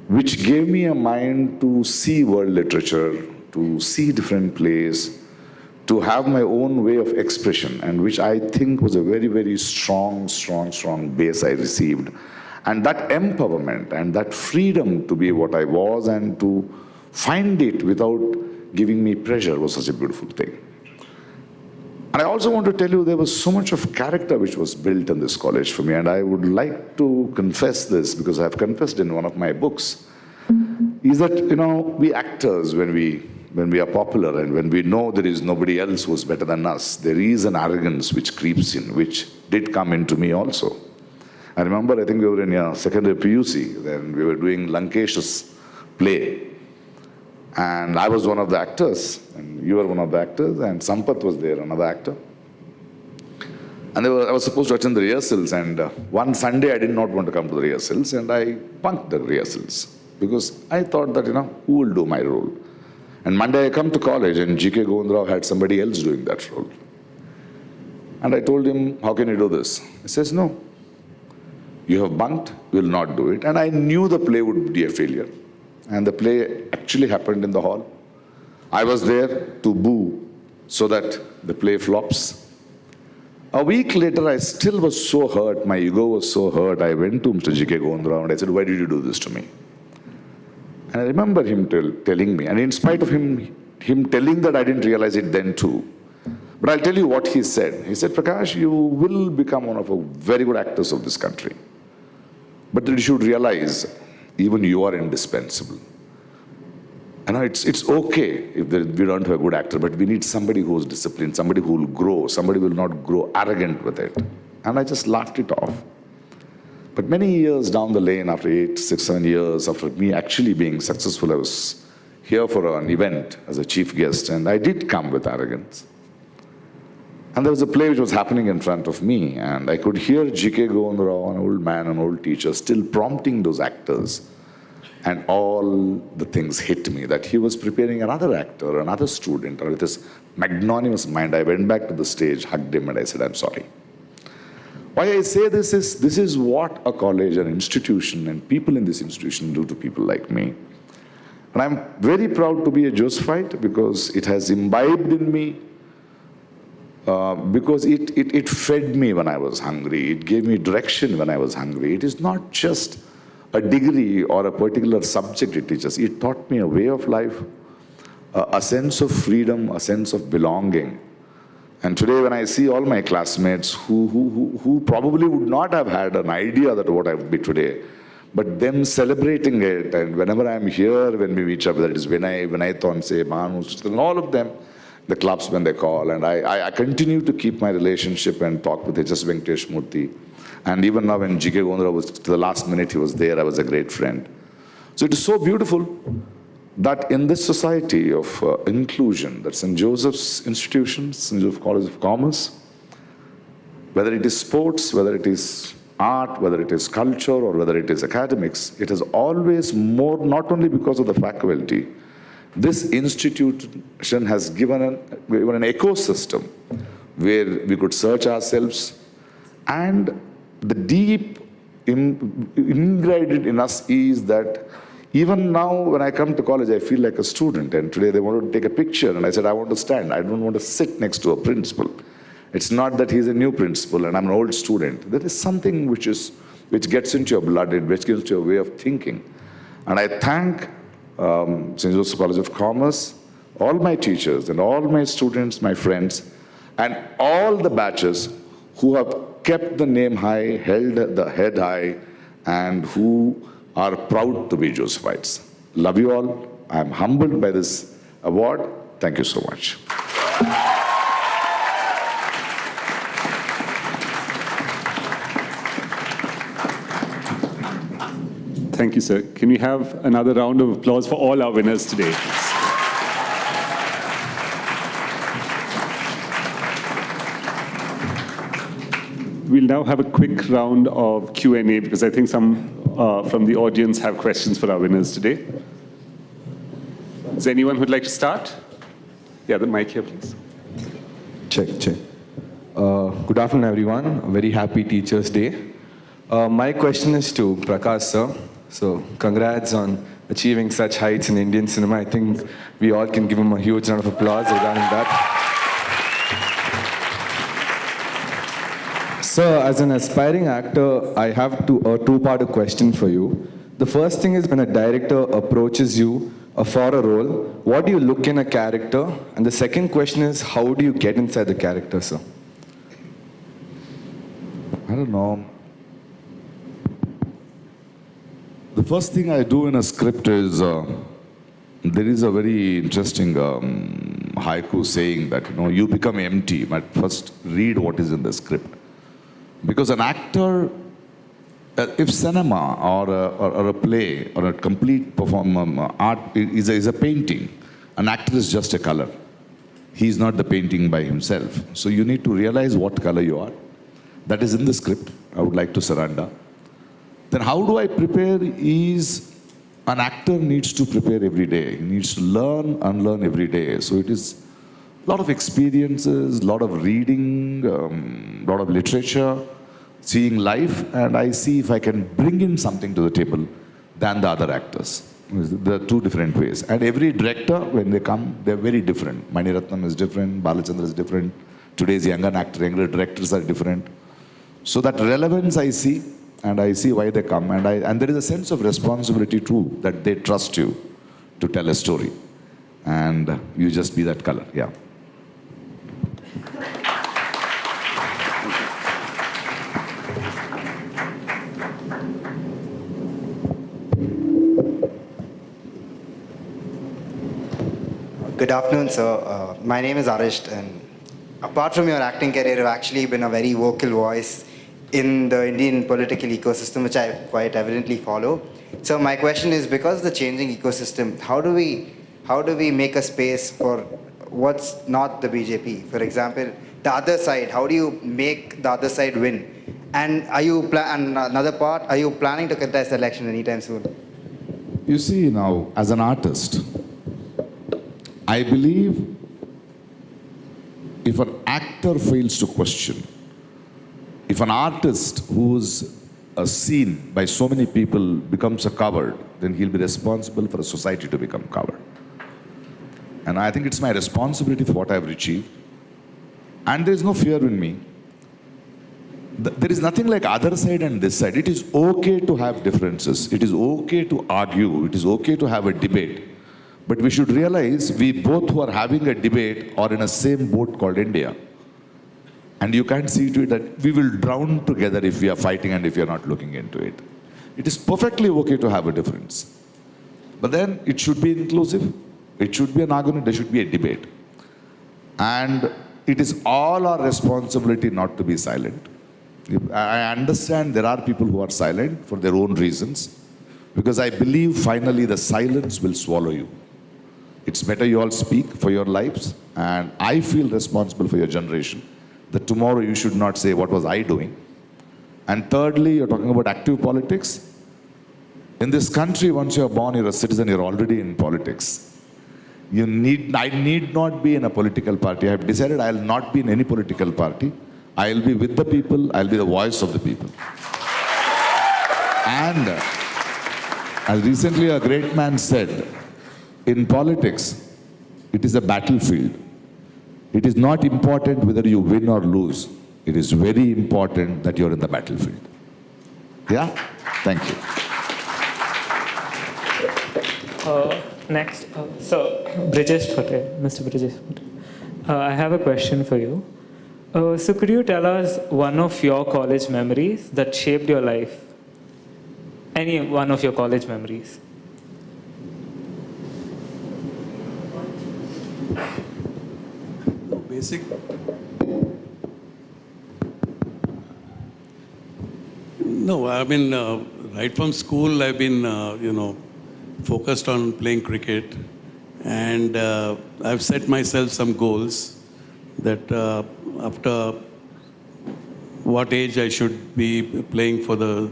S14: which gave me a mind to see world literature, to see different plays, to have my own way of expression, and which I think was a very, very strong base I received. And that empowerment and that freedom to be what I was and to find it without giving me pressure was such a beautiful thing. And I also want to tell you there was so much of character which was built in this college for me, and I would like to confess this because I have confessed in one of my books, is that, we actors, when we are popular and when we know there is nobody else who is better than us, there is an arrogance which creeps in, which did come into me also. I remember, I think we were in secondary PUC, then we were doing Lankesh's play. And I was one of the actors, and you were one of the actors, and Sampath was there, another actor. And I was supposed to attend the rehearsals, and one Sunday I did not want to come to the rehearsals, and I bunked the rehearsals, because I thought that, who will do my role? And Monday I come to college, and G.K. Govind Rao had somebody else doing that role. And I told him, how can you do this? He says, no, you have bunked, you will not do it. And I knew the play would be a failure. And the play actually happened in the hall. I was there to boo so that the play flops. A week later, I still was so hurt, my ego was so hurt, I went to Mr. G.K. Govind Rao and I said, why did you do this to me? And I remember him telling me, and in spite of him telling that, I didn't realize it then too. But I'll tell you what he said. He said, Prakash, you will become one of the very good actors of this country. But you should realize, even you are indispensable. I know it's okay if we don't have a good actor, but we need somebody who is disciplined, somebody who will grow, somebody will not grow arrogant with it. And I just laughed it off. But many years down the lane, after 8, 6, 7 years, after me actually being successful, I was here for an event as a chief guest, and I did come with arrogance. And there was a play which was happening in front of me, and I could hear G.K. Govind Rao, an old man, an old teacher, still prompting those actors. And all the things hit me, that he was preparing another actor, another student, and with this magnanimous mind, I went back to the stage, hugged him, and I said, I'm sorry. Why I say this is what a college, an institution, and people in this institution do to people like me. And I'm very proud to be a Josephite because it has imbibed in me, because it fed me when I was hungry. It gave me direction when I was hungry. It is not just a degree or a particular subject it teaches. It taught me a way of life, a sense of freedom, a sense of belonging. And today when I see all my classmates who probably would not have had an idea that what I would be today, but them celebrating it, and whenever I'm here, when we meet up, whether it is Vinay Tonsey, Monish, and all of them, the clubs when they call, and I continue to keep my relationship and talk with H.S. Venkatesh Murthy. And even now when G.K. Gondra was, to the last minute he was there, I was a great friend. So it is so beautiful that in this society of inclusion, that St. Joseph's Institution, St. Joseph College of Commerce, whether it is sports, whether it is art, whether it is culture, or whether it is academics, it is always more, not only because of the faculty, this institution has given an ecosystem where we could search ourselves, and the deep ingrained in us is that even now when I come to college, I feel like a student, and today they wanted to take a picture, and I said, I want to stand, I don't want to sit next to a principal. It's not that he's a new principal and I'm an old student. There is something which gets into your blood, which gets into your way of thinking. And I thank St. Joseph's College of Commerce, all my teachers and all my students, my friends, and all the batches who have kept the name high, held the head high, and who are proud to be Josephites. Love you all. I am humbled by this award. Thank you so much.
S1: Thank you, sir. Can we have another round of applause for all our winners today? We'll now have a quick round of Q&A because I think some from the audience have questions for our winners today. Is anyone who'd like to start? Yeah, the mic here, please.
S15: Check. Good afternoon, everyone. A very happy Teachers' Day. My question is to Prakash, sir. So, congrats on achieving such heights in Indian cinema. I think we all can give him a huge round of applause regarding that. Sir, as an aspiring actor, I have a two-part question for you. The first thing is when a director approaches you for a role, what do you look in a character? And the second question is, how do you get inside the character, sir?
S14: I don't know. The first thing I do in a script is, there is a very interesting haiku saying that, you become empty, but first read what is in the script. Because an actor, if cinema or a play or a complete art is a painting, an actor is just a color. He is not the painting by himself. So you need to realize what color you are. That is in the script. I would like to surrender. Then how do I prepare is, an actor needs to prepare every day. He needs to learn, unlearn every day. So it is a lot of experiences, a lot of reading, a lot of literature, seeing life, and I see if I can bring in something to the table than the other actors. There are two different ways. And every director, when they come, they're very different. Mani Ratnam is different, Balachandra is different. Today's younger directors are different. So that relevance I see, and I see why they come. And there is a sense of responsibility too, that they trust you to tell a story. And you just be that color, yeah.
S16: Good afternoon, sir. My name is Arisht, and apart from your acting career, you've actually been a very vocal voice in the Indian political ecosystem, which I quite evidently follow. So my question is, because of the changing ecosystem, how do we make a space for what's not the BJP? For example, the other side, how do you make the other side win? And and another part, are you planning to contest the election anytime soon?
S14: You see now, as an artist, I believe if an actor fails to question, if an artist who's seen by so many people becomes a coward, then he'll be responsible for a society to become coward. And I think it's my responsibility for what I've achieved. And there's no fear in me. There is nothing like other side and this side. It is okay to have differences. It is okay to argue. It is okay to have a debate. But we should realize we both who are having a debate are in a same boat called India. And you can't see to it that we will drown together if we are fighting and if we are not looking into it. It is perfectly okay to have a difference. But then it should be inclusive. It should be an argument. There should be a debate. And it is all our responsibility not to be silent. I understand there are people who are silent for their own reasons, because I believe finally the silence will swallow you. It's better you all speak for your lives, and I feel responsible for your generation, that tomorrow you should not say, what was I doing? And thirdly, you're talking about active politics. In this country, once you're born, you're a citizen, you're already in politics. I need not be in a political party. I have decided I'll not be in any political party. I'll be with the people, I'll be the voice of the people. And as recently a great man said, in politics, it is a battlefield. It is not important whether you win or lose. It is very important that you're in the battlefield. Yeah? Thank you.
S17: Next, so Brijesh Patel, Mr. Brijesh Patel. I have a question for you. So could you tell us one of your college memories that shaped your life? Any one of your college memories?
S12: Basic. No, I mean, right from school, I've been, focused on playing cricket. And I've set myself some goals that after what age I should be playing for the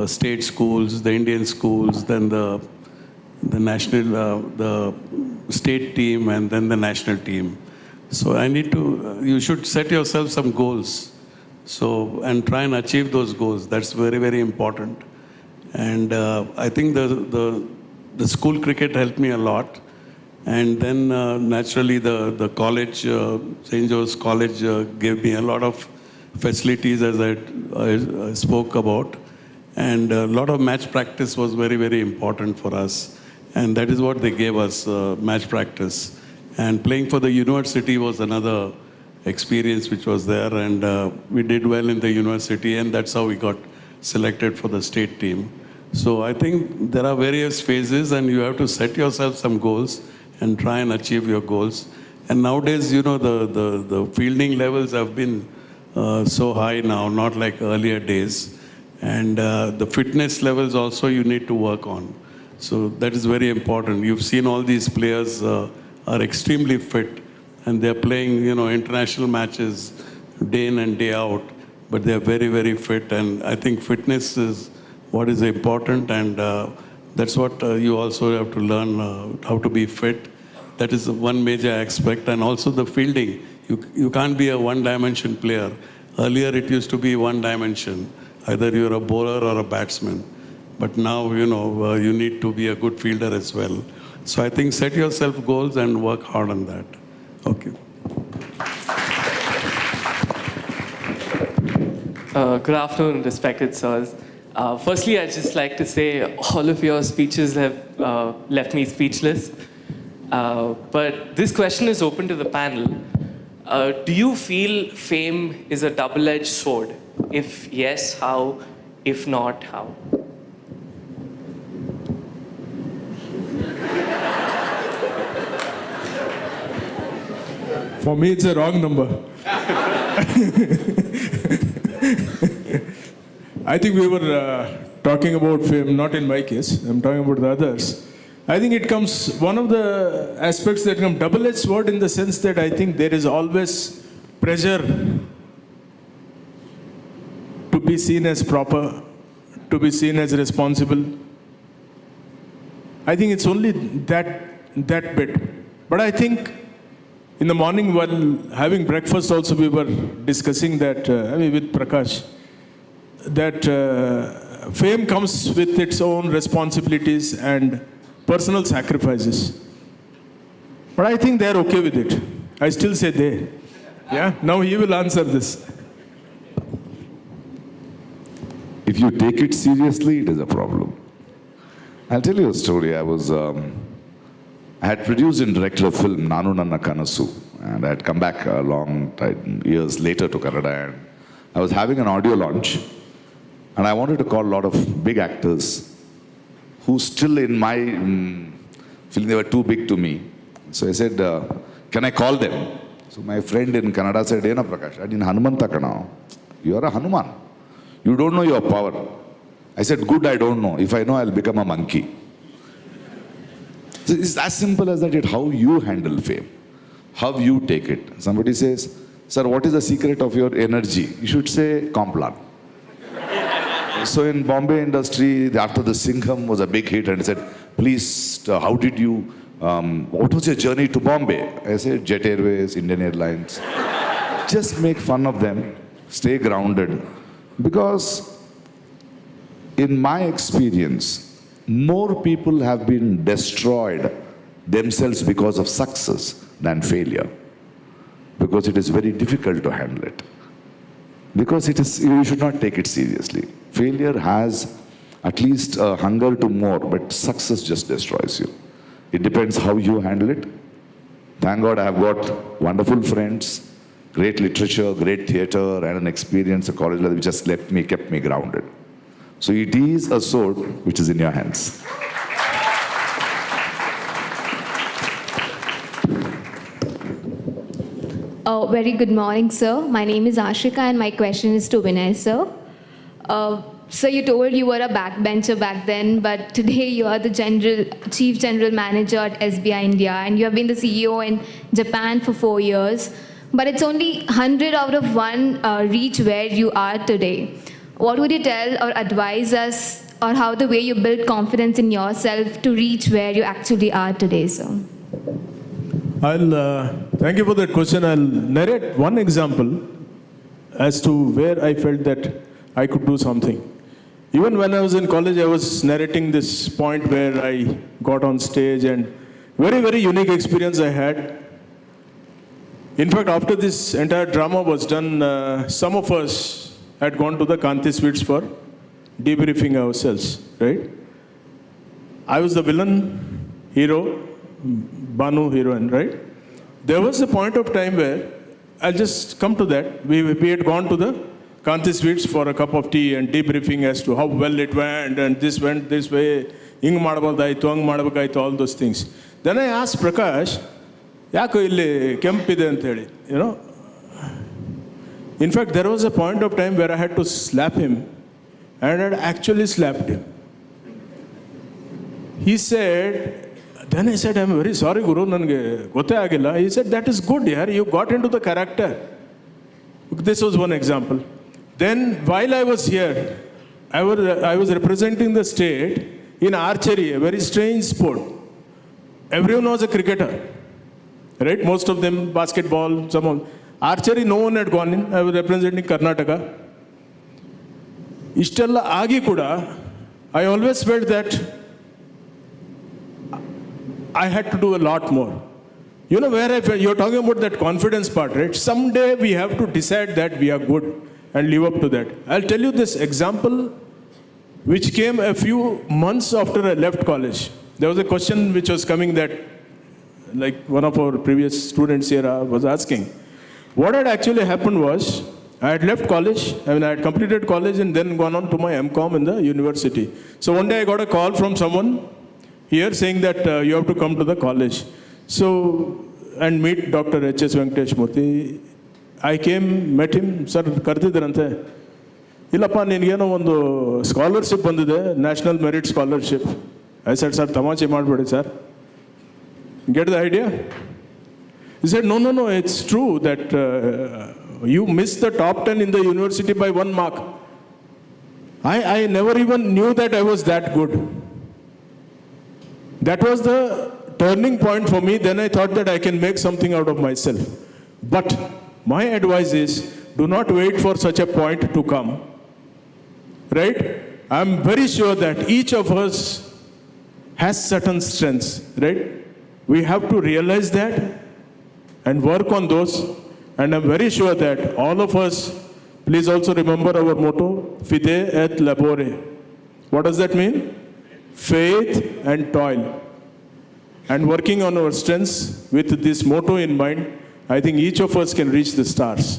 S12: state schools, the Indian schools, then the national, the state team, and then the national team. So you should set yourself some goals. So, and try and achieve those goals. That's very, very important. And I think the school cricket helped me a lot. And then naturally the college, St. Joe's College gave me a lot of facilities, as I spoke about. And a lot of match practice was very, very important for us. And that is what they gave us, match practice. And playing for the university was another experience which was there. And we did well in the university, and that's how we got selected for the state team. So I think there are various phases, and you have to set yourself some goals and try and achieve your goals. And nowadays, the fielding levels have been so high now, not like earlier days. And the fitness levels also you need to work on. So that is very important. You've seen all these players are extremely fit, and they're playing, international matches day in and day out, but they're very, very fit. And I think fitness is what is important, and that's what you also have to learn, how to be fit. That is one major aspect. And also the fielding. You can't be a one-dimension player. Earlier it used to be one dimension. Either you're a bowler or a batsman. But now, you need to be a good fielder as well. So I think set yourself goals and work hard on that. Okay.
S18: Good afternoon, respected sirs. Firstly, I'd just like to say all of your speeches have left me speechless. But this question is open to the panel. Do you feel fame is a double-edged sword? If yes, how? If not, how?
S10: For me, it's a wrong number. I think we were talking about fame, not in my case. I'm talking about the others. I think it comes, one of the aspects that come double-edged sword in the sense that I think there is always pressure to be seen as proper, to be seen as responsible. I think it's only that bit. But I think in the morning while having breakfast also we were discussing that, with Prakash, that fame comes with its own responsibilities and personal sacrifices. But I think they're okay with it. I still say they. Yeah? Now he will answer this.
S14: If you take it seriously, it is a problem. I'll tell you a story. I had produced and directed a film, Nanu Nanna Kanasu, and I had come back a long time, years later to Canada, and I was having an audio launch, and I wanted to call a lot of big actors who still in my feeling they were too big to me. So I said, can I call them? So my friend in Canada said, Ena Prakash, I didn't Hanumanta Kana. You are a Hanuman. You don't know your power. I said, good, I don't know. If I know, I'll become a monkey. So it's as simple as that, how you handle fame, how you take it. Somebody says, sir, what is the secret of your energy? You should say, Complan. So in Bombay industry, after the Singham was a big hit, and he said, please, how did you, what was your journey to Bombay? I said, Jet Airways, Indian Airlines. Just make fun of them, stay grounded. Because in my experience, more people have been destroyed themselves because of success than failure. Because it is very difficult to handle it. Because you should not take it seriously. Failure has at least a hunger to more, but success just destroys you. It depends how you handle it. Thank God I have got wonderful friends, great literature, great theatre, and an experience at college level which just kept me grounded. So it is a sword which is in your hands.
S19: Very good morning, sir. My name is Ashika, and my question is to Vinay, sir. So you told you were a backbencher back then, but today you are the Chief General Manager at SBI India, and you have been the CEO in Japan for 4 years. But it's only 100 out of 1 reach where you are today. What would you tell or advise us, or how the way you build confidence in yourself to reach where you actually are today, sir?
S10: Thank you for that question. I'll narrate one example as to where I felt that I could do something. Even when I was in college, I was narrating this point where I got on stage, and very, very unique experience I had. In fact, after this entire drama was done, some of us had gone to the Kanti Suites for debriefing ourselves, right? I was the villain, hero, Banu heroine, right? There was a point of time where, I'll just come to that, we had gone to the Kanti Suites for a cup of tea and debriefing as to how well it went, and this went this way, hing madabodaitu, hang madabakaitu, all those things. Then I asked Prakash, yako illi kempide anta heli, you know? In fact, there was a point of time where I had to slap him, and I had actually slapped him. He said, then I said, I'm very sorry, Guru, nange gotte agilla. He said, that is good, yaar, you got into the character. This was one example. Then, while I was here, I was representing the state in archery, a very strange sport. Everyone was a cricketer, right? Most of them basketball, some of archery, no one had gone in. I was representing Karnataka. Ishtella agi kuda, I always felt that I had to do a lot more. You know, you're talking about that confidence part, right? Someday we have to decide that we are good and live up to that. I'll tell you this example which came a few months after I left college. There was a question which was coming that, like one of our previous students here was asking. What had actually happened was, I had left college, I had completed college and then gone on to my MCom in the university. So one day I got a call from someone here saying that you have to come to the college. So, and meet Dr. H.S. Venkatesh Murthy. I came, met him, sir, kartidirante. Illappa ninigeno ondu scholarship bandide, National Merit Scholarship. I said, sir, tamache madbedi, sir. Get the idea? He said, no, it's true that you missed the top 10 in the university by 1 mark. I never even knew that I was that good. That was the turning point for me. Then I thought that I can make something out of myself. But my advice is, do not wait for such a point to come. Right? I'm very sure that each of us has certain strengths, right? We have to realize that and work on those. And I'm very sure that all of us Please also remember our motto, Fide et Labore. What does that mean? Faith and toil. And working on our strengths with this motto in mind, I think each of us can reach the stars.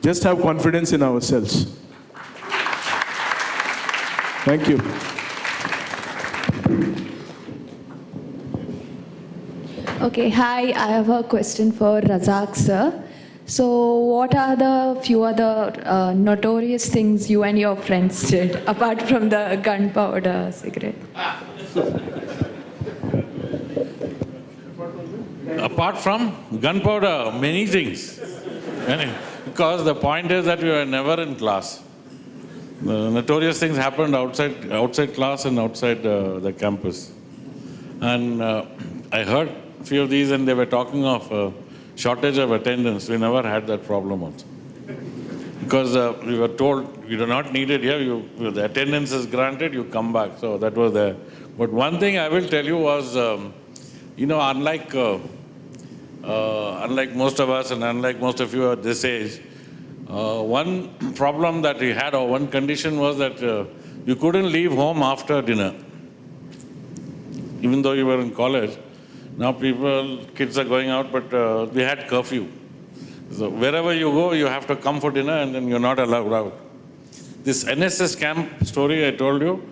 S10: Just have confidence in ourselves. Thank you.
S20: Okay, hi, I have a question for Razak sir. So what are the few other notorious things you and your friends did apart from the gunpowder cigarette?
S6: Apart from gunpowder, many things. Because the point is that we were never in class. The notorious things happened outside class and outside the campus. And I heard a few of these and they were talking of shortage of attendance. We never had that problem also. Because we were told, you do not need it here, the attendance is granted, you come back. So that was there. But one thing I will tell you was, unlike most of us and unlike most of you at this age, one problem that we had, or one condition was that you couldn't leave home after dinner, even though you were in college. Now kids are going out, but we had curfew. So wherever you go, you have to come for dinner and then you're not allowed out. This NSS camp story I told you,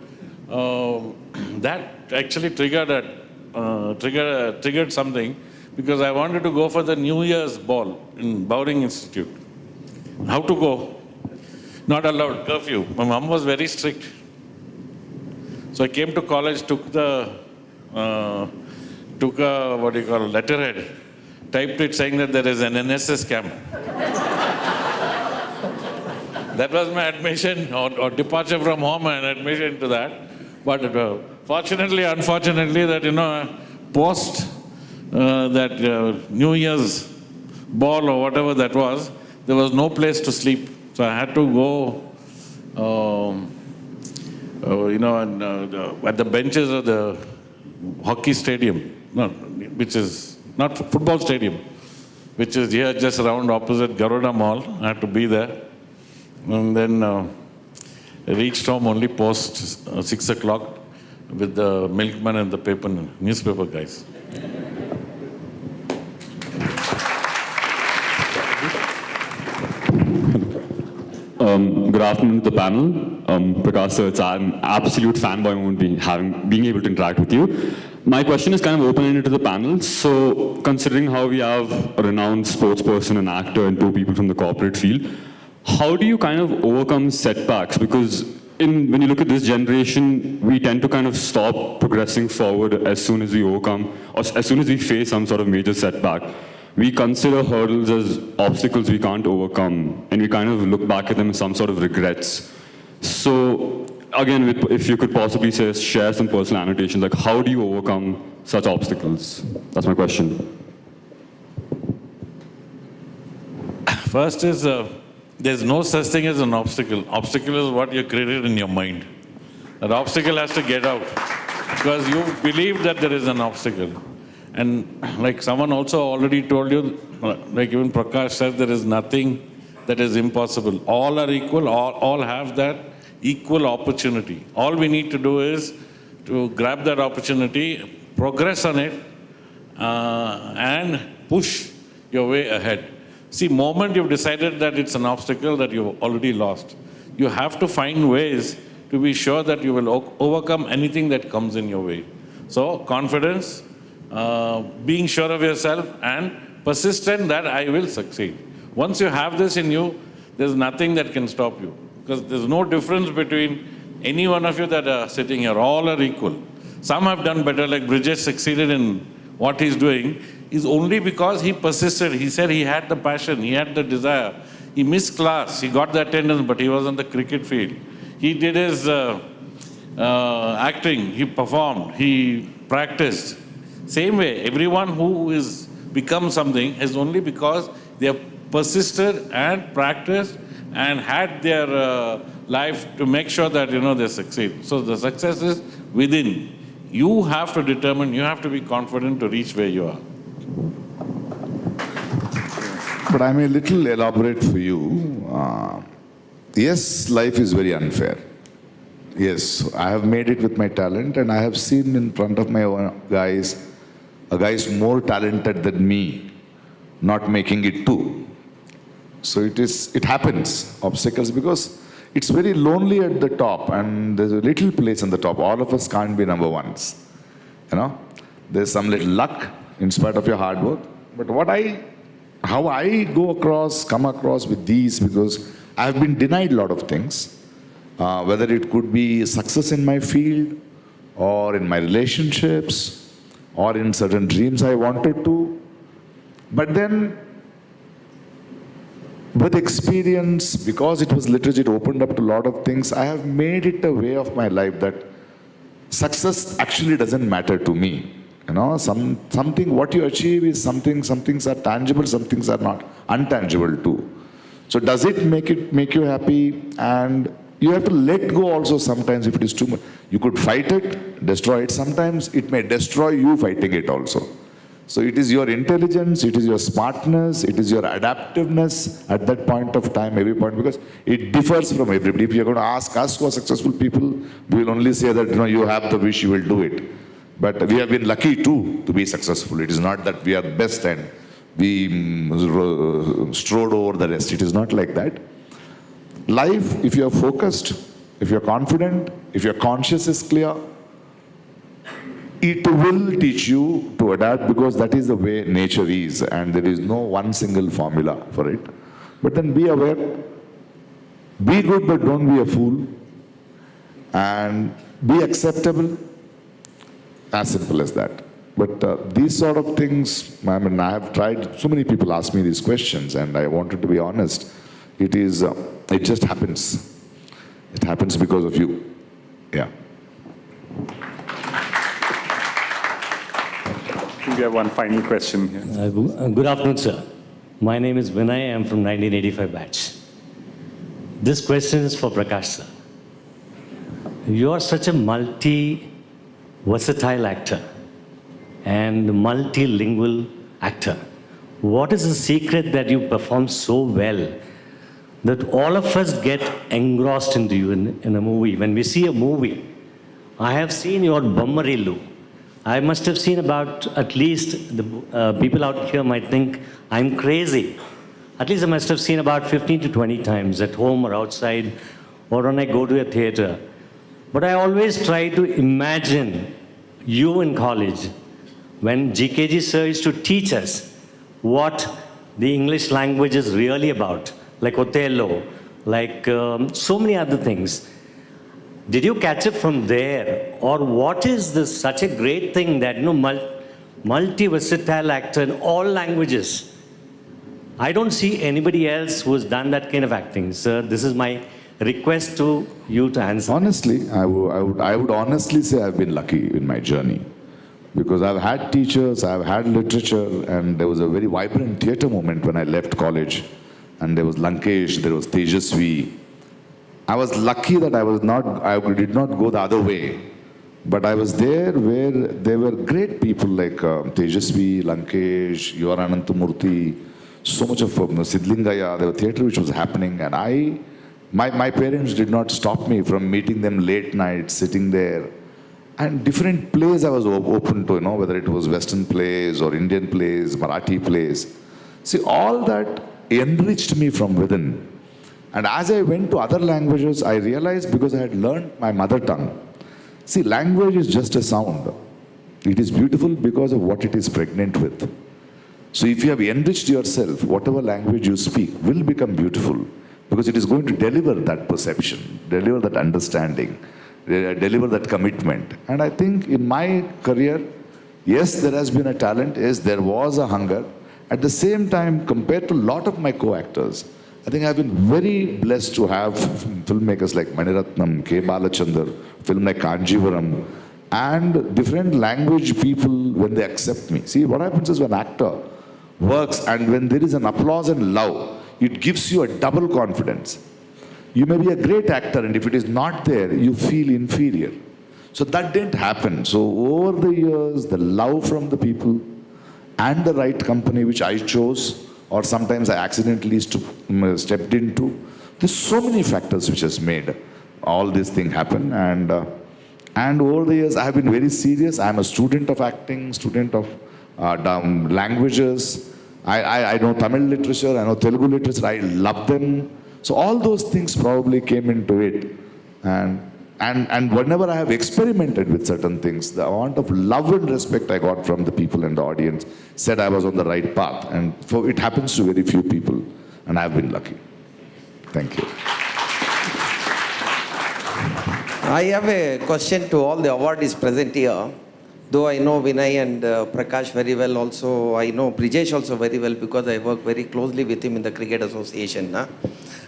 S6: that actually triggered something, because I wanted to go for the New Year's ball in Bowring Institute. How to go? Not allowed, curfew. My mom was very strict. So I came to college, took a letterhead, typed it saying that there is an NSS camp. That was my admission or departure from home and admission to that. But fortunately, unfortunately, that, post that New Year's ball or whatever that was, there was no place to sleep. So I had to go, at the benches of the hockey stadium, which is not football stadium, which is here just around opposite Garuda Mall. I had to be there. And then I reached home only post 6 o'clock with the milkman and the newspaper guys.
S21: Good afternoon to the panel. Prakash sir, it's an absolute fanboy moment being able to interact with you. My question is kind of open-ended to the panel. So, considering how we have a renowned sports person, an actor, and two people from the corporate field, how do you kind of overcome setbacks? Because when you look at this generation, we tend to kind of stop progressing forward as soon as we overcome, or as soon as we face some sort of major setback. We consider hurdles as obstacles we can't overcome, and we kind of look back at them as some sort of regrets. So, again, if you could possibly share some personal annotations, like how do you overcome such obstacles? That's my question.
S6: First is, there's no such thing as an obstacle. Obstacle is what you created in your mind. That obstacle has to get out, because you believe that there is an obstacle. And like someone also already told you, like even Prakash said, there is nothing that is impossible. All are equal, all have that equal opportunity. All we need to do is to grab that opportunity, progress on it, and push your way ahead. See, moment you've decided that it's an obstacle that you've already lost, you have to find ways to be sure that you will overcome anything that comes in your way. So, confidence, being sure of yourself, and persistent that I will succeed. Once you have this in you, there's nothing that can stop you. Because there's no difference between any one of you that are sitting here. All are equal. Some have done better, like Brijesh succeeded in what he's doing, is only because he persisted. He said he had the passion, he had the desire. He missed class, he got the attendance, but he was on the cricket field. He did his acting, he performed, he practiced. Same way, everyone who is become something is only because they have persisted and practiced and had their life to make sure that they succeed. So the success is within. You have to determine, you have to be confident to reach where you are.
S14: but I may a little elaborate for you. Yes, life is very unfair. Yes, I have made it with my talent, and I have seen in front of my own guys, a guy is more talented than me, not making it too. So it happens, obstacles, because it's very lonely at the top, and there's a little place on the top. All of us can't be number ones. You know, there's some little luck in spite of your hard work. But how I come across with these, because I have been denied a lot of things, whether it could be success in my field, or in my relationships, or in certain dreams I wanted to. But then, with experience, because it was literature, it opened up to a lot of things. I have made it a way of my life that success actually doesn't matter to me. You know, something what you achieve is something. Some things are tangible, some things are not, untangible too. So does it make you happy? And you have to let go also sometimes if it is too much. You could fight it, destroy it. Sometimes it may destroy you fighting it also. So it is your intelligence, it is your smartness, it is your adaptiveness at that point of time, every point, because it differs from everybody. If you're going to ask us who are successful people, we will only say that, you have the wish, you will do it. But we have been lucky too to be successful. It is not that we are best and we strode over the rest. It is not like that. Life, if you are focused, if you are confident, if your conscience is clear, it will teach you to adapt, because that is the way nature is, and there is no one single formula for it. But then be aware, be good but don't be a fool, and be acceptable, as simple as that. But these sort of things, I mean, I have tried, so many people ask me these questions, and I wanted to be honest. It just happens. It happens because of you. Yeah.
S1: We have one final question here.
S2: Good afternoon, sir. My name is Vinay. I'm from 1985 batch. This question is for Prakash, sir. You are such a multi-versatile actor and multilingual actor. What is the secret that you perform so well that all of us get engrossed into you in a movie? When we see a movie, I have seen your Bammarilu. I must have seen about, at least the people out here might think I'm crazy. At least I must have seen about 15 to 20 times at home or outside, or when I go to a theater. But I always try to imagine you in college, when GKG sir used to teach us what the English language is really about, like Othello, like so many other things. Did you catch it from there? Or what is this such a great thing that, multi-versatile actor in all languages? I don't see anybody else who has done that kind of acting. Sir, this is my request to you to answer.
S14: Honestly, I would honestly say I've been lucky in my journey. Because I've had teachers, I've had literature, and there was a very vibrant theatre moment when I left college. And there was Lankesh, there was Tejasvi. I was lucky that I did not go the other way. But I was there where there were great people like Tejasvi, Lankesh, Yuvar Anantamurthy, so much of Sidlingaya, there was theatre which was happening. And my parents did not stop me from meeting them late night, sitting there. And different plays I was open to, whether it was Western plays or Indian plays, Marathi plays. See, all that enriched me from within. And as I went to other languages, I realized, because I had learned my mother tongue. See, language is just a sound. It is beautiful because of what it is pregnant with. So if you have enriched yourself, whatever language you speak will become beautiful, because it is going to deliver that perception, deliver that understanding, deliver that commitment. And I think in my career, yes, there has been a talent, yes, there was a hunger. At the same time, compared to a lot of my co-actors, I think I've been very blessed to have filmmakers like Maniratnam, K. Balachandar, film like Kanjivaram, and different language people when they accept me. See, what happens is when an actor works and when there is an applause and love, it gives you a double confidence. You may be a great actor, and if it is not there, you feel inferior. So that didn't happen. So over the years, the love from the people and the right company which I chose or sometimes I accidentally stepped into. There's so many factors which has made all this thing happen, and over the years I have been very serious. I'm a student of acting, student of languages. I know Tamil literature, I know Telugu literature, I love them. So all those things probably came into it. And whenever I have experimented with certain things, the amount of love and respect I got from the people in the audience said I was on the right path. And it happens to very few people, and I've been lucky. Thank you.
S13: I have a question to all the awardees present here. Though I know Vinay and Prakash very well, also I know Brijesh also very well because I work very closely with him in the Cricket Association.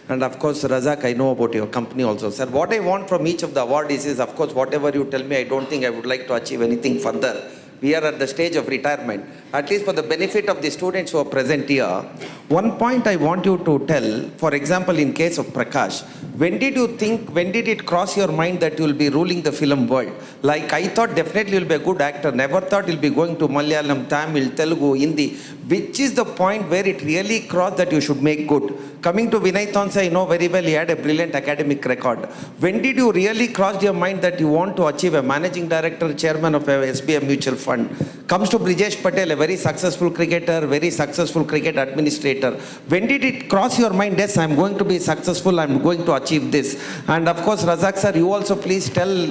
S13: And of course, Razak, I know about your company also. Sir, what I want from each of the awardees is, of course, whatever you tell me, I don't think I would like to achieve anything further. We are at the stage of retirement. At least for the benefit of the students who are present here, one point I want you to tell, for example, in case of Prakash, when did it cross your mind that you will be ruling the film world? Like, I thought definitely you'll be a good actor, never thought you'll be going to Malayalam, Tamil, Telugu, Hindi. Which is the point where it really crossed that you should make good? Coming to Vinay Tonsey, I know very well he had a brilliant academic record. When did you really cross your mind that you want to achieve a managing director, chairman of a SBI mutual fund? Comes to Brijesh Patel, a very successful cricketer, very successful cricket administrator. When did it cross your mind, yes, I'm going to be successful, I'm going to achieve this? And of course, Razak sir, you also please tell,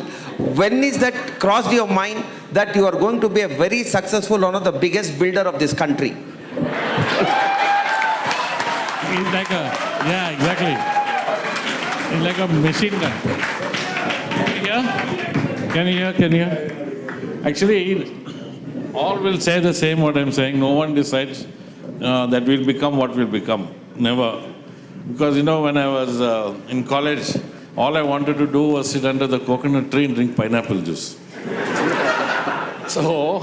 S13: when is that crossed your mind that you are going to be a very successful, one of the biggest builder of this country?
S6: He's like yeah, exactly. He's like a machine gun. Can you hear? Actually, all will say the same what I'm saying. No one decides that we'll become what we'll become. Never. Because, when I was in college, all I wanted to do was sit under the coconut tree and drink pineapple juice. So,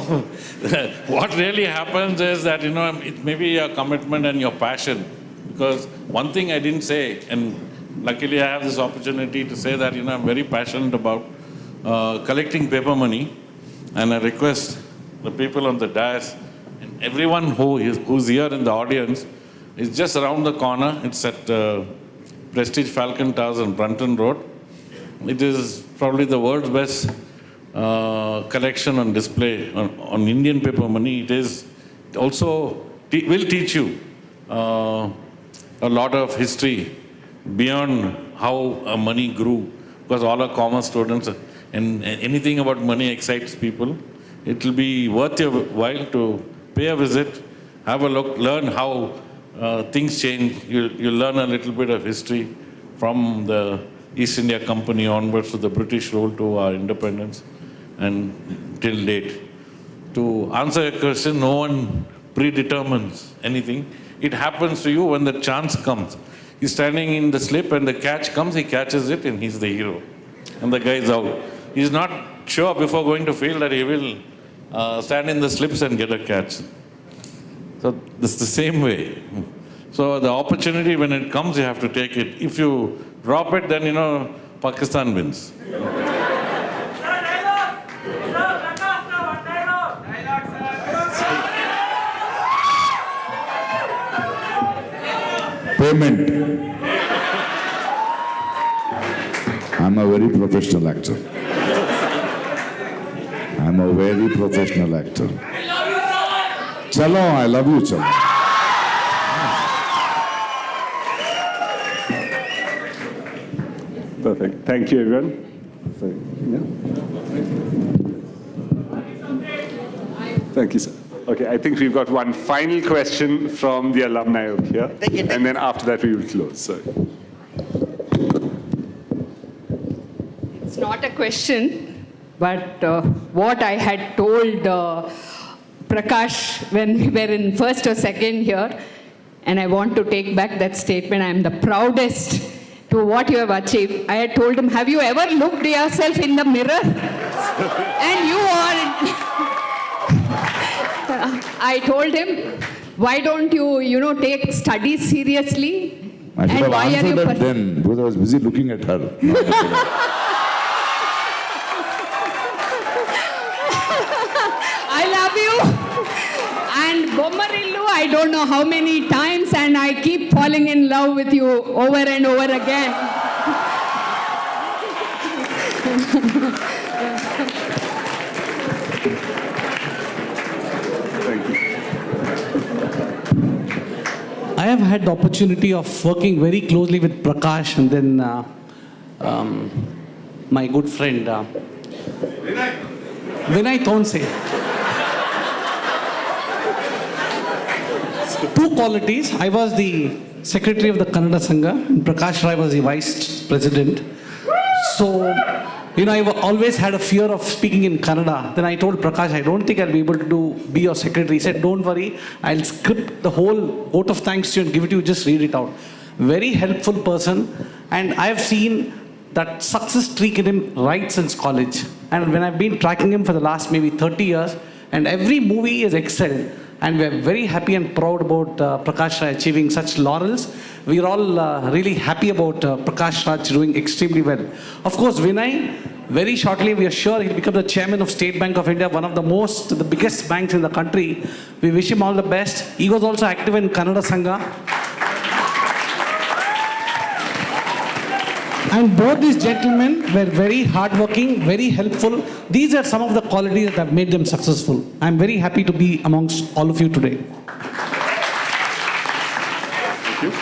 S6: what really happens is that, it may be your commitment and your passion. Because one thing I didn't say, and luckily I have this opportunity to say that, I'm very passionate about collecting paper money. And I request the people on the dais and everyone who's here in the audience is just around the corner. It's at Prestige Falcon Towers on Brunton Road. It is probably the world's best collection on display on Indian paper money. It is also will teach you a lot of history beyond how money grew, because all our commerce students and anything about money excites people. It will be worth your while to pay a visit, have a look, learn how things change. You'll learn a little bit of history from the East India Company onwards to the British rule to our independence and till date. To answer your question, no one predetermines anything. It happens to you when the chance comes. He's standing in the slip and the catch comes, he catches it and he's the hero. And the guy is out. He's not sure before going to field that he will stand in the slips and get a catch. So it's the same way. So the opportunity, when it comes, you have to take it. If you drop it, then Pakistan wins.
S14: Payment. I'm a very professional actor. I'm a very professional actor. Chalo, I love you, Chalo.
S1: Perfect. Thank you, everyone. Thank you, sir. Okay, I think we've got one final question from the alumni over here. And then after that, we will close. Sorry.
S3: It's not a question, but what I had told Prakash when we were in first or second here, and I want to take back that statement. I'm the proudest to what you have achieved. I had told him, have you ever looked yourself in the mirror? And you are... I told him, why don't you, take studies seriously?
S14: I should have answered that then, because I was busy looking at her.
S3: I love you. And Bommarillu, I don't know how many times, and I keep falling in love with you over and over again.
S4: I have had the opportunity of working very closely with Prakash and then my good friend Vinay Tonsey. Two qualities. I was the secretary of the Kannada Sangha and Prakash Raj was the vice president. So, I've always had a fear of speaking in Kannada. Then I told Prakash, I don't think I'll be able to be your secretary. He said, don't worry, I'll script the whole vote of thanks to you and give it to you, just read it out. Very helpful person, and I've seen that success streak in him right since college. And when I've been tracking him for the last maybe 30 years, and every movie is excelled. And we're very happy and proud about Prakash Raj achieving such laurels. We're all really happy about Prakash Raj doing extremely well. Of course, Vinay, very shortly, we are sure he'll become the chairman of State Bank of India, one of the biggest banks in the country. We wish him all the best. He was also active in Kannada Sangha. And both these gentlemen were very hardworking, very helpful. These are some of the qualities that have made them successful. I'm very happy to be amongst all of you today.
S1: Thank you.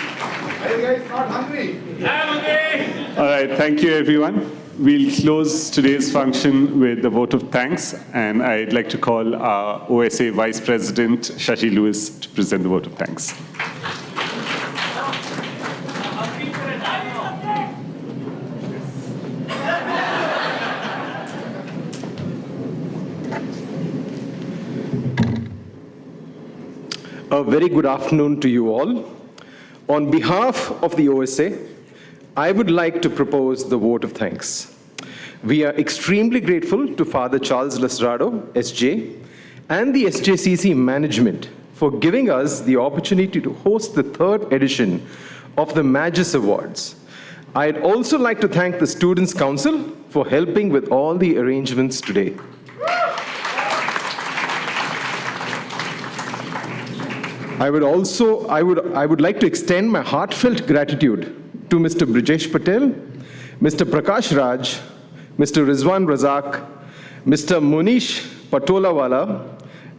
S1: Are you guys not hungry? I'm hungry! All right, thank you everyone. We'll close today's function with the vote of thanks, and I'd like to call our OSA Vice President, Shashi Lewis, to present the vote of thanks.
S22: A very good afternoon to you all. On behalf of the OSA, I would like to propose the vote of thanks. We are extremely grateful to Father Charles Lasrado, SJ, and the SJCC management for giving us the opportunity to host the 3rd edition of the Magis Awards. I'd also like to thank the Students' Council for helping with all the arrangements today. I would like to extend my heartfelt gratitude to Mr. Brijesh Patel, Mr. Prakash Raj, Mr. Rizwan Razak, Mr. Monish Patolawala,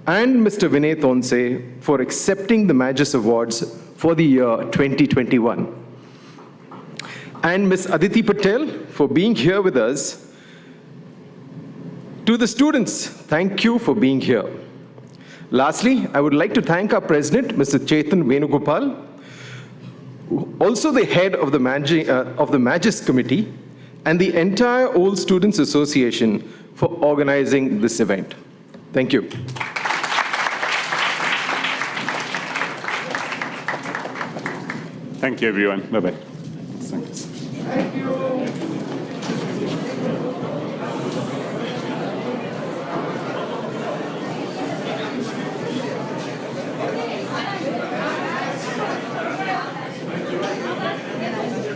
S22: and Mr. Vinay Tonsey for accepting the Magis Awards for the year 2021. And Ms. Aditi Patel for being here with us. To the students, thank you for being here. Lastly, I would like to thank our president, Mr. Chetan Venugopal, also the head of the Magis Committee, and the entire Old Students Association for organizing this event. Thank you.
S1: Thank you, everyone. Bye-bye. Thank you.